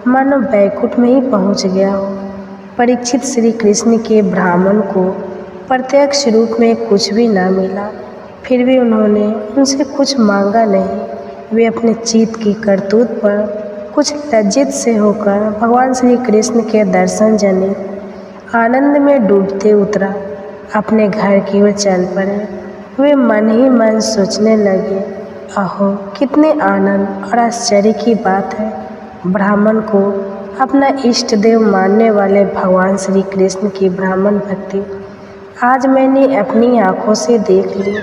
मानो बैकुंठ में ही पहुँच गया हो। परीक्षित श्री कृष्ण के ब्राह्मण को प्रत्यक्ष रूप में कुछ भी न मिला, फिर भी उन्होंने उनसे कुछ मांगा नहीं। वे अपने चित्त की करतूत पर कुछ लज्जित से होकर भगवान श्री कृष्ण के दर्शन जनित आनंद में डूबते उतरा अपने घर की ओर चल पड़े। वे मन ही मन सोचने लगे, अहो कितने आनंद और आश्चर्य की बात है। ब्राह्मण को अपना इष्ट देव मानने वाले भगवान श्री कृष्ण की ब्राह्मण भक्ति आज मैंने अपनी आँखों से देख ली।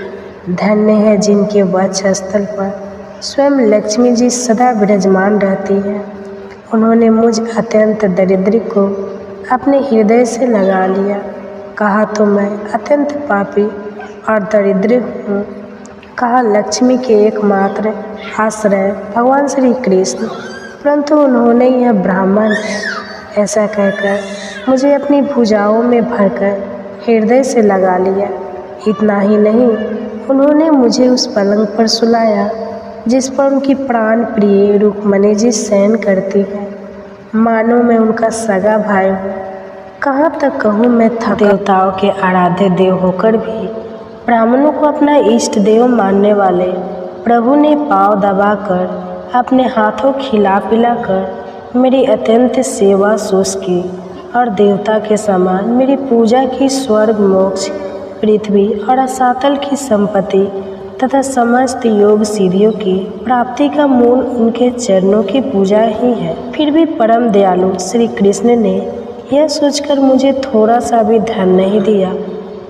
धन्य है जिनके वक्षस्थल पर स्वयं लक्ष्मी जी सदा विराजमान रहती है। उन्होंने मुझ अत्यंत दरिद्र को अपने हृदय से लगा लिया। कहा तो मैं अत्यंत पापी और दरिद्र हूँ, कहा लक्ष्मी के एकमात्र आश्रय भगवान श्री कृष्ण, परंतु उन्होंने यह ब्राह्मण है ऐसा कहकर मुझे अपनी भुजाओं में भरकर हृदय से लगा लिया। इतना ही नहीं, उन्होंने मुझे उस पलंग पर सुलाया जिस पर उनकी प्राण प्रिय रुक्मणी जी शयन करती है। मानो मैं उनका सगा भाई हूँ। कहाँ तक कहूँ मैं थका। देवताओं के आराध्य देव होकर भी ब्राह्मणों को अपना इष्ट देव मानने वाले प्रभु ने पाँव दबाकर अपने हाथों खिला पिला कर मेरी अत्यंत सेवा सोच की और देवता के समान मेरी पूजा की। स्वर्ग, मोक्ष, पृथ्वी और असातल की संपत्ति तथा समस्त योग सिद्धियों की प्राप्ति का मूल उनके चरणों की पूजा ही है। फिर भी परम दयालु श्री कृष्ण ने यह सोचकर मुझे थोड़ा सा भी धन नहीं दिया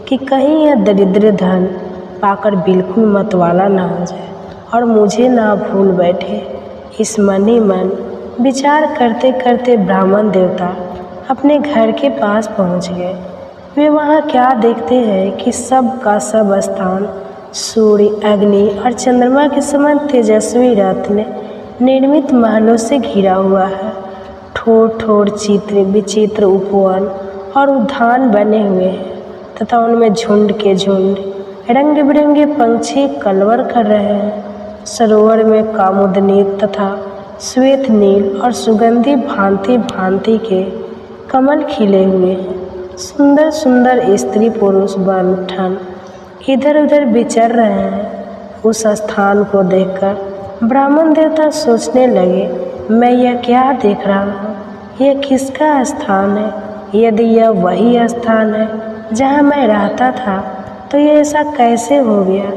कि कहीं यह दरिद्र धन पाकर बिल्कुल मतवाला ना हो जाए और मुझे ना भूल बैठे। इस मन ही मन विचार करते करते ब्राह्मण देवता अपने घर के पास पहुंच गए। वे वहां क्या देखते हैं कि सब का सब स्थान सूर्य, अग्नि और चंद्रमा के समान तेजस्वी रत्न निर्मित महलों से घिरा हुआ है। ठोर ठोर चित्र विचित्र उपवन और उद्यान बने हुए हैं तथा उनमें झुंड के झुंड रंग बिरंगे पंछी कलवर कर रहे हैं। सरोवर में कामुदनी तथा श्वेत नील और सुगंधी भांति भांति के कमल खिले हुए हैं। सुंदर सुंदर स्त्री पुरुष बनठन इधर उधर विचर रहे हैं। उस स्थान को देखकर ब्राह्मण देवता सोचने लगे, मैं यह क्या देख रहा हूँ? यह किसका स्थान है? यदि यह वही स्थान है जहाँ मैं रहता था तो यह ऐसा कैसे हो गया?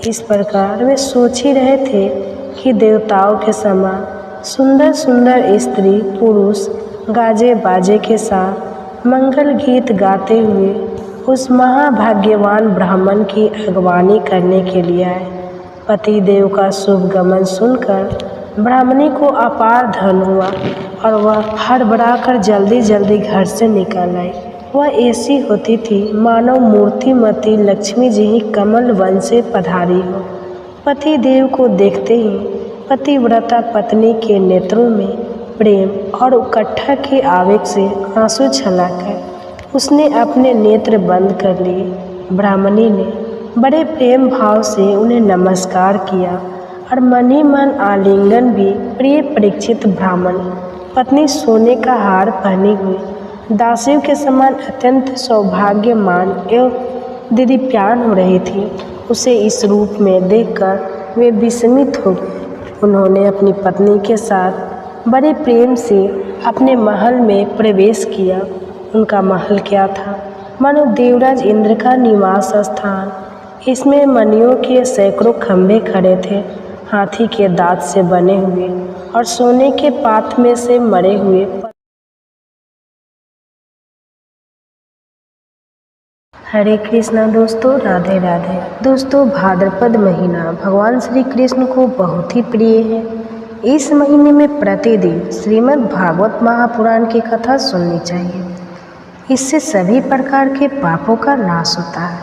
इस प्रकार वे सोच ही रहे थे कि देवताओं के समान सुंदर सुंदर स्त्री पुरुष गाजे बाजे के साथ मंगल गीत गाते हुए उस महाभाग्यवान ब्राह्मण की अगवानी करने के लिए आए। पति देव का शुभ गमन सुनकर ब्राह्मणी को अपार धन हुआ और वह हड़बड़ाकर जल्दी जल्दी घर से निकल आई। वह ऐसी होती थी मानो मूर्तिमती लक्ष्मी जी ही कमल वन से पधारी हो। पति देव को देखते ही पतिव्रता पत्नी के नेत्रों में प्रेम और उकट्ठा के आवेग से आंसू छलाकर उसने अपने नेत्र बंद कर लिए। ब्राह्मणी ने बड़े प्रेम भाव से उन्हें नमस्कार किया और मन ही मन आलिंगन भी। प्रिय परीक्षित ब्राह्मण पत्नी सोने का हार पहनी हुई दासियों के समान अत्यंत सौभाग्यमान एवं दिव्यान हो रही थी। उसे इस रूप में देखकर वे विस्मित हो गए। उन्होंने अपनी पत्नी के साथ बड़े प्रेम से अपने महल में प्रवेश किया। उनका महल क्या था? मानो देवराज इंद्र का निवास स्थान। इसमें मणियों के सैकड़ों खंभे खड़े थे, हाथी के दांत से बने हुए और सोने के पात में से मरे हुए। हरे कृष्णा दोस्तों, राधे राधे। दोस्तों, भाद्रपद महीना भगवान श्री कृष्ण को बहुत ही प्रिय है। इस महीने में प्रतिदिन श्रीमद् भागवत महापुराण की कथा सुननी चाहिए। इससे सभी प्रकार के पापों का नाश होता है,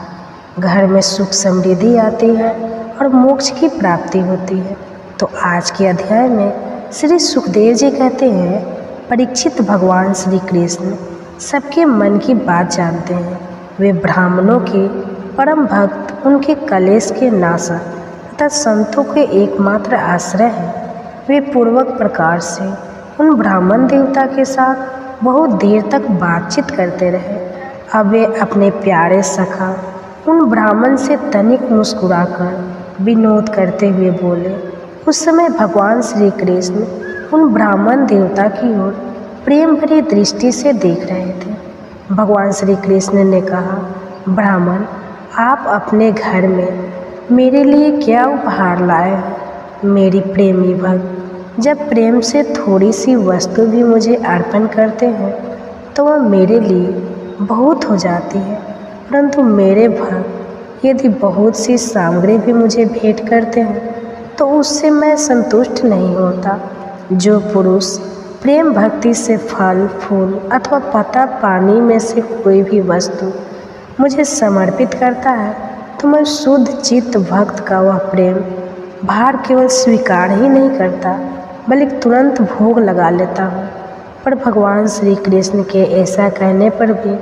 घर में सुख समृद्धि आती है और मोक्ष की प्राप्ति होती है। तो आज के अध्याय में श्री सुखदेव जी कहते हैं, परीक्षित भगवान श्री कृष्ण सबके मन की बात जानते हैं। वे ब्राह्मणों के परम भक्त, उनके कलेश के नाशक तथा संतों के एकमात्र आश्रय हैं। वे पूर्वक प्रकार से उन ब्राह्मण देवता के साथ बहुत देर तक बातचीत करते रहे। अब वे अपने प्यारे सखा उन ब्राह्मण से तनिक मुस्कुराकर विनोद करते हुए बोले। उस समय भगवान श्री कृष्ण उन ब्राह्मण देवता की ओर प्रेम भरी दृष्टि से देख रहे थे। भगवान श्री कृष्ण ने कहा, ब्राह्मण, आप अपने घर में मेरे लिए क्या उपहार लाए हैं? मेरी प्रेमी भक्त जब प्रेम से थोड़ी सी वस्तु भी मुझे अर्पण करते हैं तो वह मेरे लिए बहुत हो जाती है, परंतु मेरे भक्त यदि बहुत सी सामग्री भी मुझे भेंट करते हैं तो उससे मैं संतुष्ट नहीं होता। जो पुरुष प्रेम भक्ति से फल फूल अथवा पता पानी में से कोई भी वस्तु मुझे समर्पित करता है तो मैं शुद्ध चित्त भक्त का वह प्रेम भार केवल स्वीकार ही नहीं करता बल्कि तुरंत भोग लगा लेता हूँ। पर भगवान श्री कृष्ण के ऐसा कहने पर भी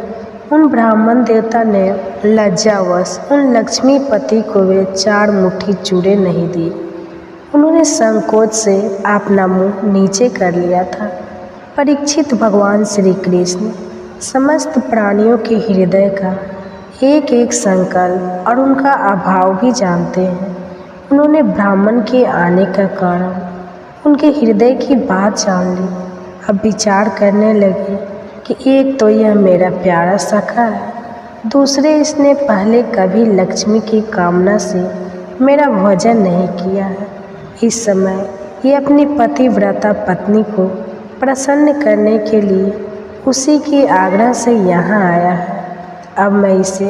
उन ब्राह्मण देवता ने लज्जावश उन लक्ष्मीपति को वे 4 मुट्ठी चूड़े नहीं दिए। उन्होंने संकोच से अपना मुंह नीचे कर लिया था। परीक्षित, भगवान श्री कृष्ण समस्त प्राणियों के हृदय का एक एक संकल्प और उनका अभाव भी जानते हैं। उन्होंने ब्राह्मण के आने का कारण, उनके हृदय की बात जान ली। अब विचार करने लगे कि एक तो यह मेरा प्यारा सखा है, दूसरे इसने पहले कभी लक्ष्मी की कामना से मेरा भोजन नहीं किया है। इस समय ये अपनी पतिव्रता पत्नी को प्रसन्न करने के लिए उसी के आग्रह से यहाँ आया है। अब मैं इसे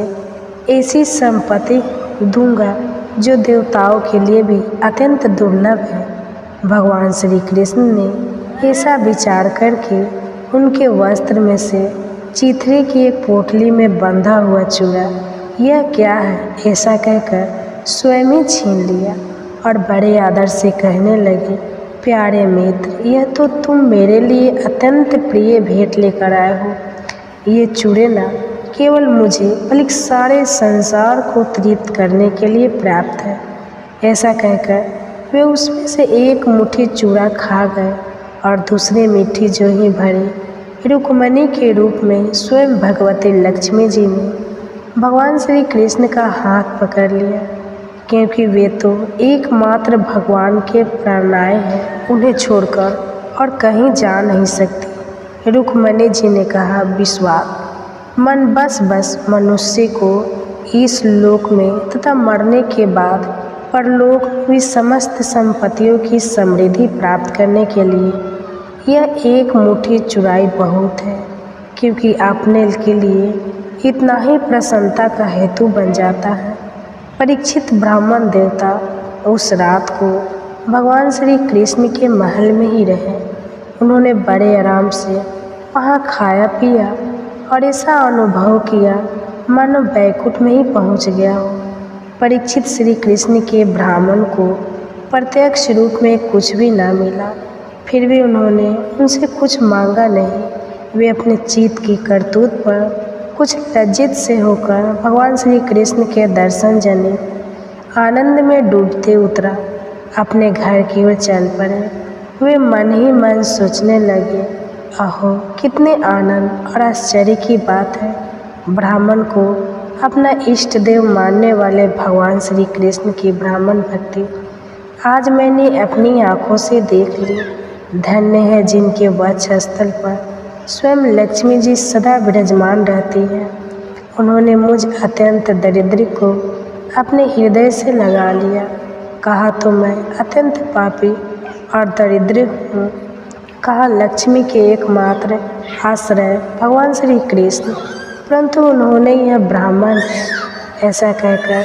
ऐसी संपत्ति दूंगा जो देवताओं के लिए भी अत्यंत दुर्लभ है। भगवान श्री कृष्ण ने ऐसा विचार करके उनके वस्त्र में से चिथड़े की एक पोटली में बंधा हुआ चूड़ा, यह क्या है ऐसा कहकर स्वयं ही छीन लिया और बड़े आदर से कहने लगे, प्यारे मित्र, यह तो तुम मेरे लिए अत्यंत प्रिय भेंट लेकर आए हो। ये चूड़े न केवल मुझे बल्कि सारे संसार को तृप्त करने के लिए प्राप्त है। ऐसा कहकर वे उसमें से एक मुट्ठी चूड़ा खा गए और दूसरी मुट्ठी जो ही भरी रुक्मिणी के रूप में स्वयं भगवती लक्ष्मी जी ने भगवान श्री कृष्ण का हाथ पकड़ लिया, क्योंकि वे तो एकमात्र भगवान के प्रणय हैं, उन्हें छोड़कर और कहीं जा नहीं सकती। रुक्मिणी जी ने कहा, विश्वास मन बस मनुष्य को इस लोक में तथा मरने के बाद परलोक में समस्त संपत्तियों की समृद्धि प्राप्त करने के लिए यह एक मुट्ठी चुराई बहुत है, क्योंकि अपने के लिए इतना ही प्रसन्नता का हेतु बन जाता है। परीक्षित, ब्राह्मण देवता उस रात को भगवान श्री कृष्ण के महल में ही रहे। उन्होंने बड़े आराम से वहाँ खाया पिया और ऐसा अनुभव किया मानो बैकुंठ में ही पहुँच गया हो। परीक्षित, श्री कृष्ण के ब्राह्मण को प्रत्यक्ष रूप में कुछ भी ना मिला, फिर भी उन्होंने उनसे कुछ मांगा नहीं। वे अपने चित्त की करतूत पर कुछ लज्जित से होकर भगवान श्री कृष्ण के दर्शन जनित आनंद में डूबते उतरा अपने घर की ओर चल पड़े। वे मन ही मन सोचने लगे, अहो कितने आनंद और आश्चर्य की बात है। ब्राह्मण को अपना इष्ट देव मानने वाले भगवान श्री कृष्ण की ब्राह्मण भक्ति आज मैंने अपनी आँखों से देख ली। धन्य है जिनके वक्षस्थल पर स्वयं लक्ष्मी जी सदा विराजमान रहती है। उन्होंने मुझ अत्यंत दरिद्र को अपने हृदय से लगा लिया। कहा तो मैं अत्यंत पापी और दरिद्र हूँ, कहा लक्ष्मी के एकमात्र आश्रय भगवान श्री कृष्ण, परंतु उन्होंने यह ब्राह्मण है ऐसा कहकर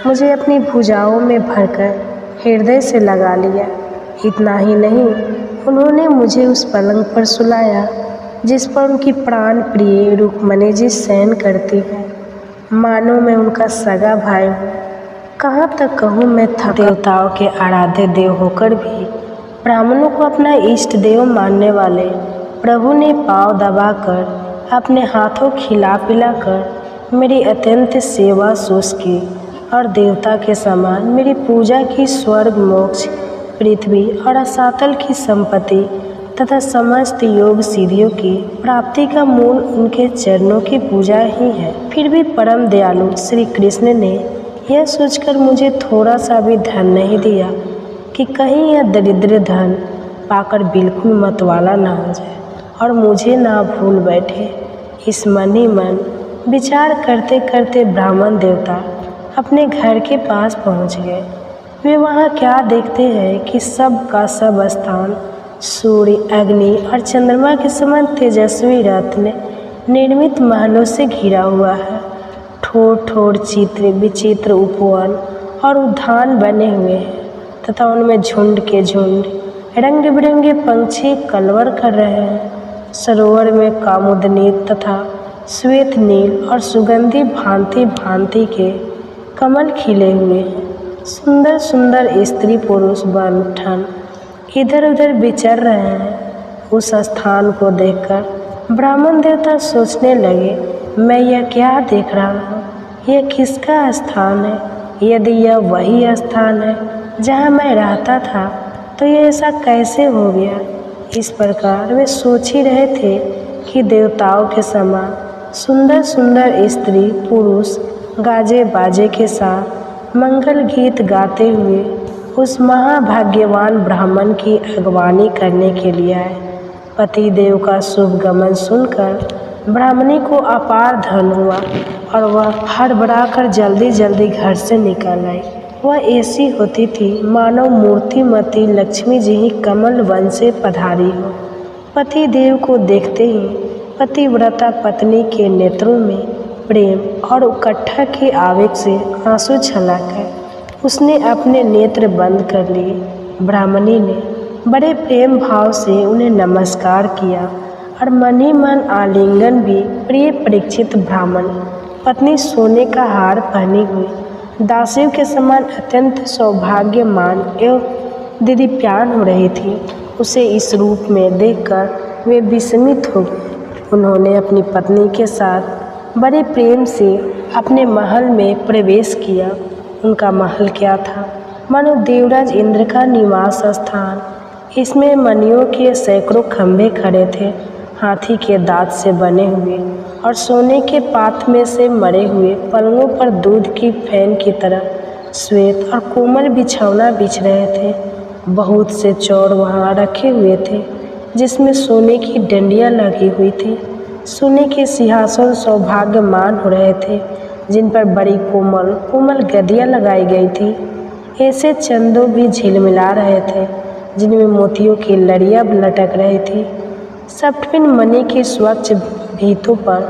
मुझे अपनी भुजाओं में भरकर हृदय से लगा लिया। इतना ही नहीं, उन्होंने मुझे उस पलंग पर सुलाया जिस पर उनकी प्राण प्रिय रुक्मिणी जी शयन करती है, मानो मैं उनका सगा भाई हूँ। कहाँ तक कहूँ मैं थका। देवताओं के आराध्य देव होकर भी ब्राह्मणों को अपना इष्ट देव मानने वाले प्रभु ने पाँव दबाकर अपने हाथों खिला पिला कर मेरी अत्यंत सेवा सोच की और देवता के समान मेरी पूजा की। स्वर्ग, मोक्ष, पृथ्वी और असातल की संपत्ति तथा समस्त योग सिद्धियों की प्राप्ति का मूल उनके चरणों की पूजा ही है। फिर भी परम दयालु श्री कृष्ण ने यह सोचकर मुझे थोड़ा सा भी धन नहीं दिया कि कहीं यह दरिद्र धन पाकर बिल्कुल मतवाला ना हो जाए और मुझे ना भूल बैठे। इस मन ही मन विचार करते करते ब्राह्मण देवता अपने घर के पास पहुंच गए। वे वहाँ क्या देखते हैं कि सब का सब स्थान सूर्य, अग्नि और चंद्रमा के समान तेजस्वी रत्न निर्मित महलों से घिरा हुआ है। ठोर ठोर चित्र विचित्र उपवन और उद्यान बने हुए हैं तथा उनमें झुंड के झुंड रंग बिरंगे पंछी कलवर कर रहे हैं। सरोवर में कामुदनी तथा श्वेत नील और सुगंधी भांति भांति के कमल खिले हुए हैं। सुंदर सुंदर स्त्री पुरुष बनठन इधर उधर विचर रहे हैं। उस स्थान को देखकर ब्राह्मण देवता सोचने लगे, मैं यह क्या देख रहा हूँ, यह किसका स्थान है? यदि यह वही स्थान है जहाँ मैं रहता था तो यह ऐसा कैसे हो गया? इस प्रकार वे सोच ही रहे थे कि देवताओं के समान सुंदर सुंदर स्त्री पुरुष गाजे बाजे के साथ मंगल गीत गाते हुए उस महाभाग्यवान ब्राह्मण की अगवानी करने के लिए आए। पति देव का शुभ गमन सुनकर ब्राह्मणी को अपार धन हुआ और वह हड़बड़ाकर जल्दी जल्दी घर से निकल आई। वह ऐसी होती थी मानो मूर्तिमती लक्ष्मी जी ही कमल वन से पधारी हो। पति देव को देखते ही पतिव्रता पत्नी के नेत्रों में प्रेम और उकट्ठा के आवेग से आंसू छलकाए उसने अपने नेत्र बंद कर लिए। ब्राह्मणी ने बड़े प्रेम भाव से उन्हें नमस्कार किया और मन ही मन आलिंगन भी। प्रिय परीक्षित ब्राह्मण पत्नी सोने का हार पहनी हुई दासियों के समान अत्यंत सौभाग्यमान एवं दिव्यान हो रही थी। उसे इस रूप में देखकर वे विस्मित हो गए। उन्होंने अपनी पत्नी के साथ बड़े प्रेम से अपने महल में प्रवेश किया। उनका महल क्या था, मानो देवराज इंद्र का निवास स्थान। इसमें मणियों के सैकड़ों खंभे खड़े थे, हाथी के दांत से बने हुए और सोने के पात्र में से मरे हुए पलंगों पर दूध की फैन की तरह श्वेत और कोमल बिछौना बिछ रहे थे। बहुत से चौर वहाँ रखे हुए थे जिसमें सोने की डंडियाँ लगी हुई थी। सोने के सिंहासन सौभाग्यमान हो रहे थे जिन पर बड़ी कोमल कोमल गद्दियाँ लगाई गई थी। ऐसे चंदों भी झिलमिला रहे थे जिनमें मोतियों की लड़ियाँ लटक रही थी। सफ्टविन मणि के स्वच्छ भीतों पर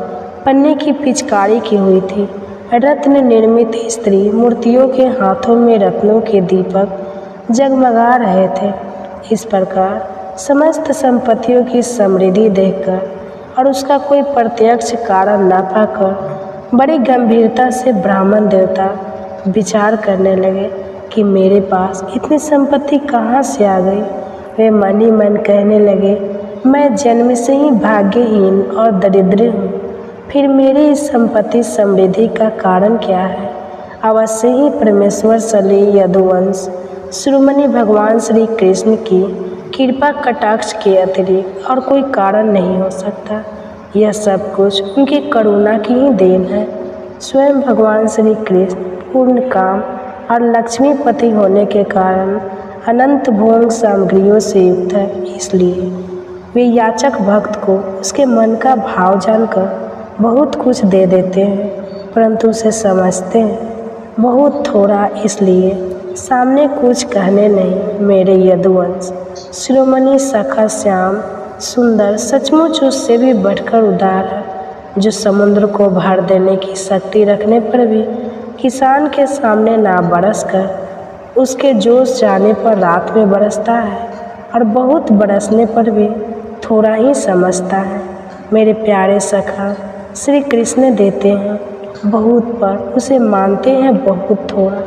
पन्ने की पिचकारी की हुई थी। रत्न निर्मित स्त्री मूर्तियों के हाथों में रत्नों के दीपक जगमगा रहे थे। इस प्रकार समस्त संपत्तियों की समृद्धि देखकर और उसका कोई प्रत्यक्ष कारण न पाकर बड़ी गंभीरता से ब्राह्मण देवता विचार करने लगे कि मेरे पास इतनी संपत्ति कहाँ से आ गई। वे मन ही मन कहने लगे, मैं जन्म से ही भाग्यहीन और दरिद्र हूँ, फिर मेरी इस संपत्ति समृद्धि का कारण क्या है। अवश्य ही परमेश्वर सली यदुवंश शिरोमणि भगवान श्री कृष्ण की कृपा कटाक्ष के अतिरिक्त और कोई कारण नहीं हो सकता। यह सब कुछ उनकी करुणा की ही देन है। स्वयं भगवान श्री कृष्ण पूर्ण काम और लक्ष्मीपति होने के कारण अनंत भोग सामग्रियों से युक्त है। इसलिए वे याचक भक्त को उसके मन का भाव जानकर बहुत कुछ दे देते हैं, परंतु उसे समझते हैं बहुत थोड़ा, इसलिए सामने कुछ कहने नहीं। मेरे यदुवंश शिरोमणि सखा श्याम सुंदर सचमुच उससे भी बढ़कर उदार है, जो समुद्र को भर देने की शक्ति रखने पर भी किसान के सामने ना बरस कर उसके जोश जाने पर रात में बरसता है और बहुत बरसने पर भी थोड़ा ही समझता है। मेरे प्यारे सखा श्री कृष्ण देते हैं बहुत पर उसे मानते हैं बहुत थोड़ा,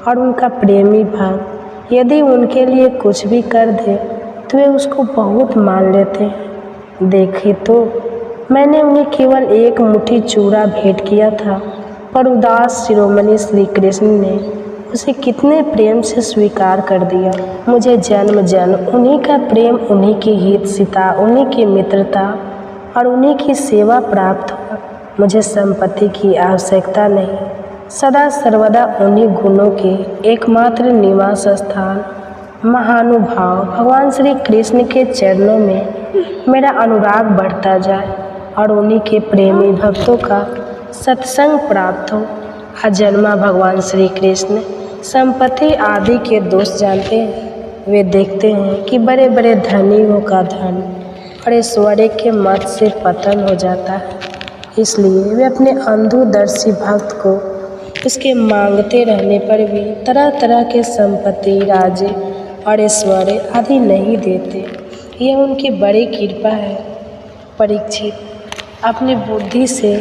और उनका प्रेमी भक्त यदि उनके लिए कुछ भी कर दे तो वे उसको बहुत मान लेते हैं। देखे तो मैंने उन्हें केवल एक मुट्ठी चूड़ा भेंट किया था, पर उदास शिरोमणि श्री कृष्ण ने उसे कितने प्रेम से स्वीकार कर दिया। मुझे जन्म जन्म उन्हीं का प्रेम, उन्हीं की हितसिता, उन्हीं की मित्रता और उन्हीं की सेवा प्राप्त हुआ। मुझे संपत्ति की आवश्यकता नहीं, सदा सर्वदा उन्हीं गुणों के एकमात्र निवास स्थान महानुभाव भगवान श्री कृष्ण के चरणों में मेरा अनुराग बढ़ता जाए और उन्हीं के प्रेमी भक्तों का सत्संग प्राप्त हो। अजन्मा भगवान श्री कृष्ण संपत्ति आदि के दोष जानते हैं। वे देखते हैं कि बड़े बड़े धनियों का धन और ऐश्वर्य के मद से पतन हो जाता है, इसलिए वे अपने अंधदर्शी भक्त को उसके मांगते रहने पर भी तरह तरह के संपत्ति, राज्य और ऐश्वर्य आदि नहीं देते। यह उनकी बड़ी कृपा है। परीक्षित अपनी बुद्धि से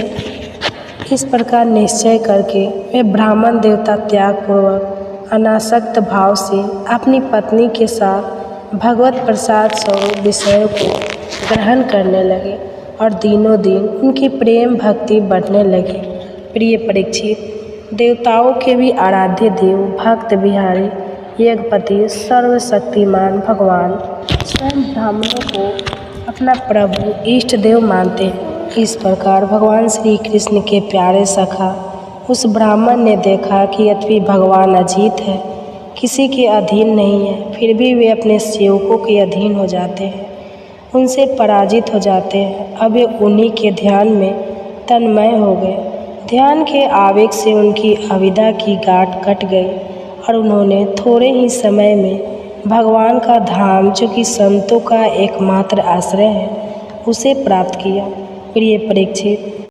इस प्रकार निश्चय करके वे ब्राह्मण देवता त्यागपूर्वक अनासक्त भाव से अपनी पत्नी के साथ भगवत प्रसाद स्वरूप विषयों को ग्रहण करने लगे और दिनों दिन उनकी प्रेम भक्ति बढ़ने लगी। प्रिय परीक्षित, देवताओं के भी आराध्य देव भक्त बिहारी यज्ञपति सर्वशक्तिमान भगवान स्वयं ब्राह्मणों को अपना प्रभु इष्ट देव मानते हैं। इस प्रकार भगवान श्री कृष्ण के प्यारे सखा उस ब्राह्मण ने देखा कि यद्यपि भगवान अजीत है, किसी के अधीन नहीं है, फिर भी वे अपने सेवकों के अधीन हो जाते हैं, उनसे पराजित हो जाते हैं। अब वे उन्हीं के ध्यान में तन्मय हो गए। ध्यान के आवेग से उनकी अविद्या की गांठ कट गई और उन्होंने थोड़े ही समय में भगवान का धाम, जो कि संतों का एकमात्र आश्रय है, उसे प्राप्त किया। प्रिय परीक्षित,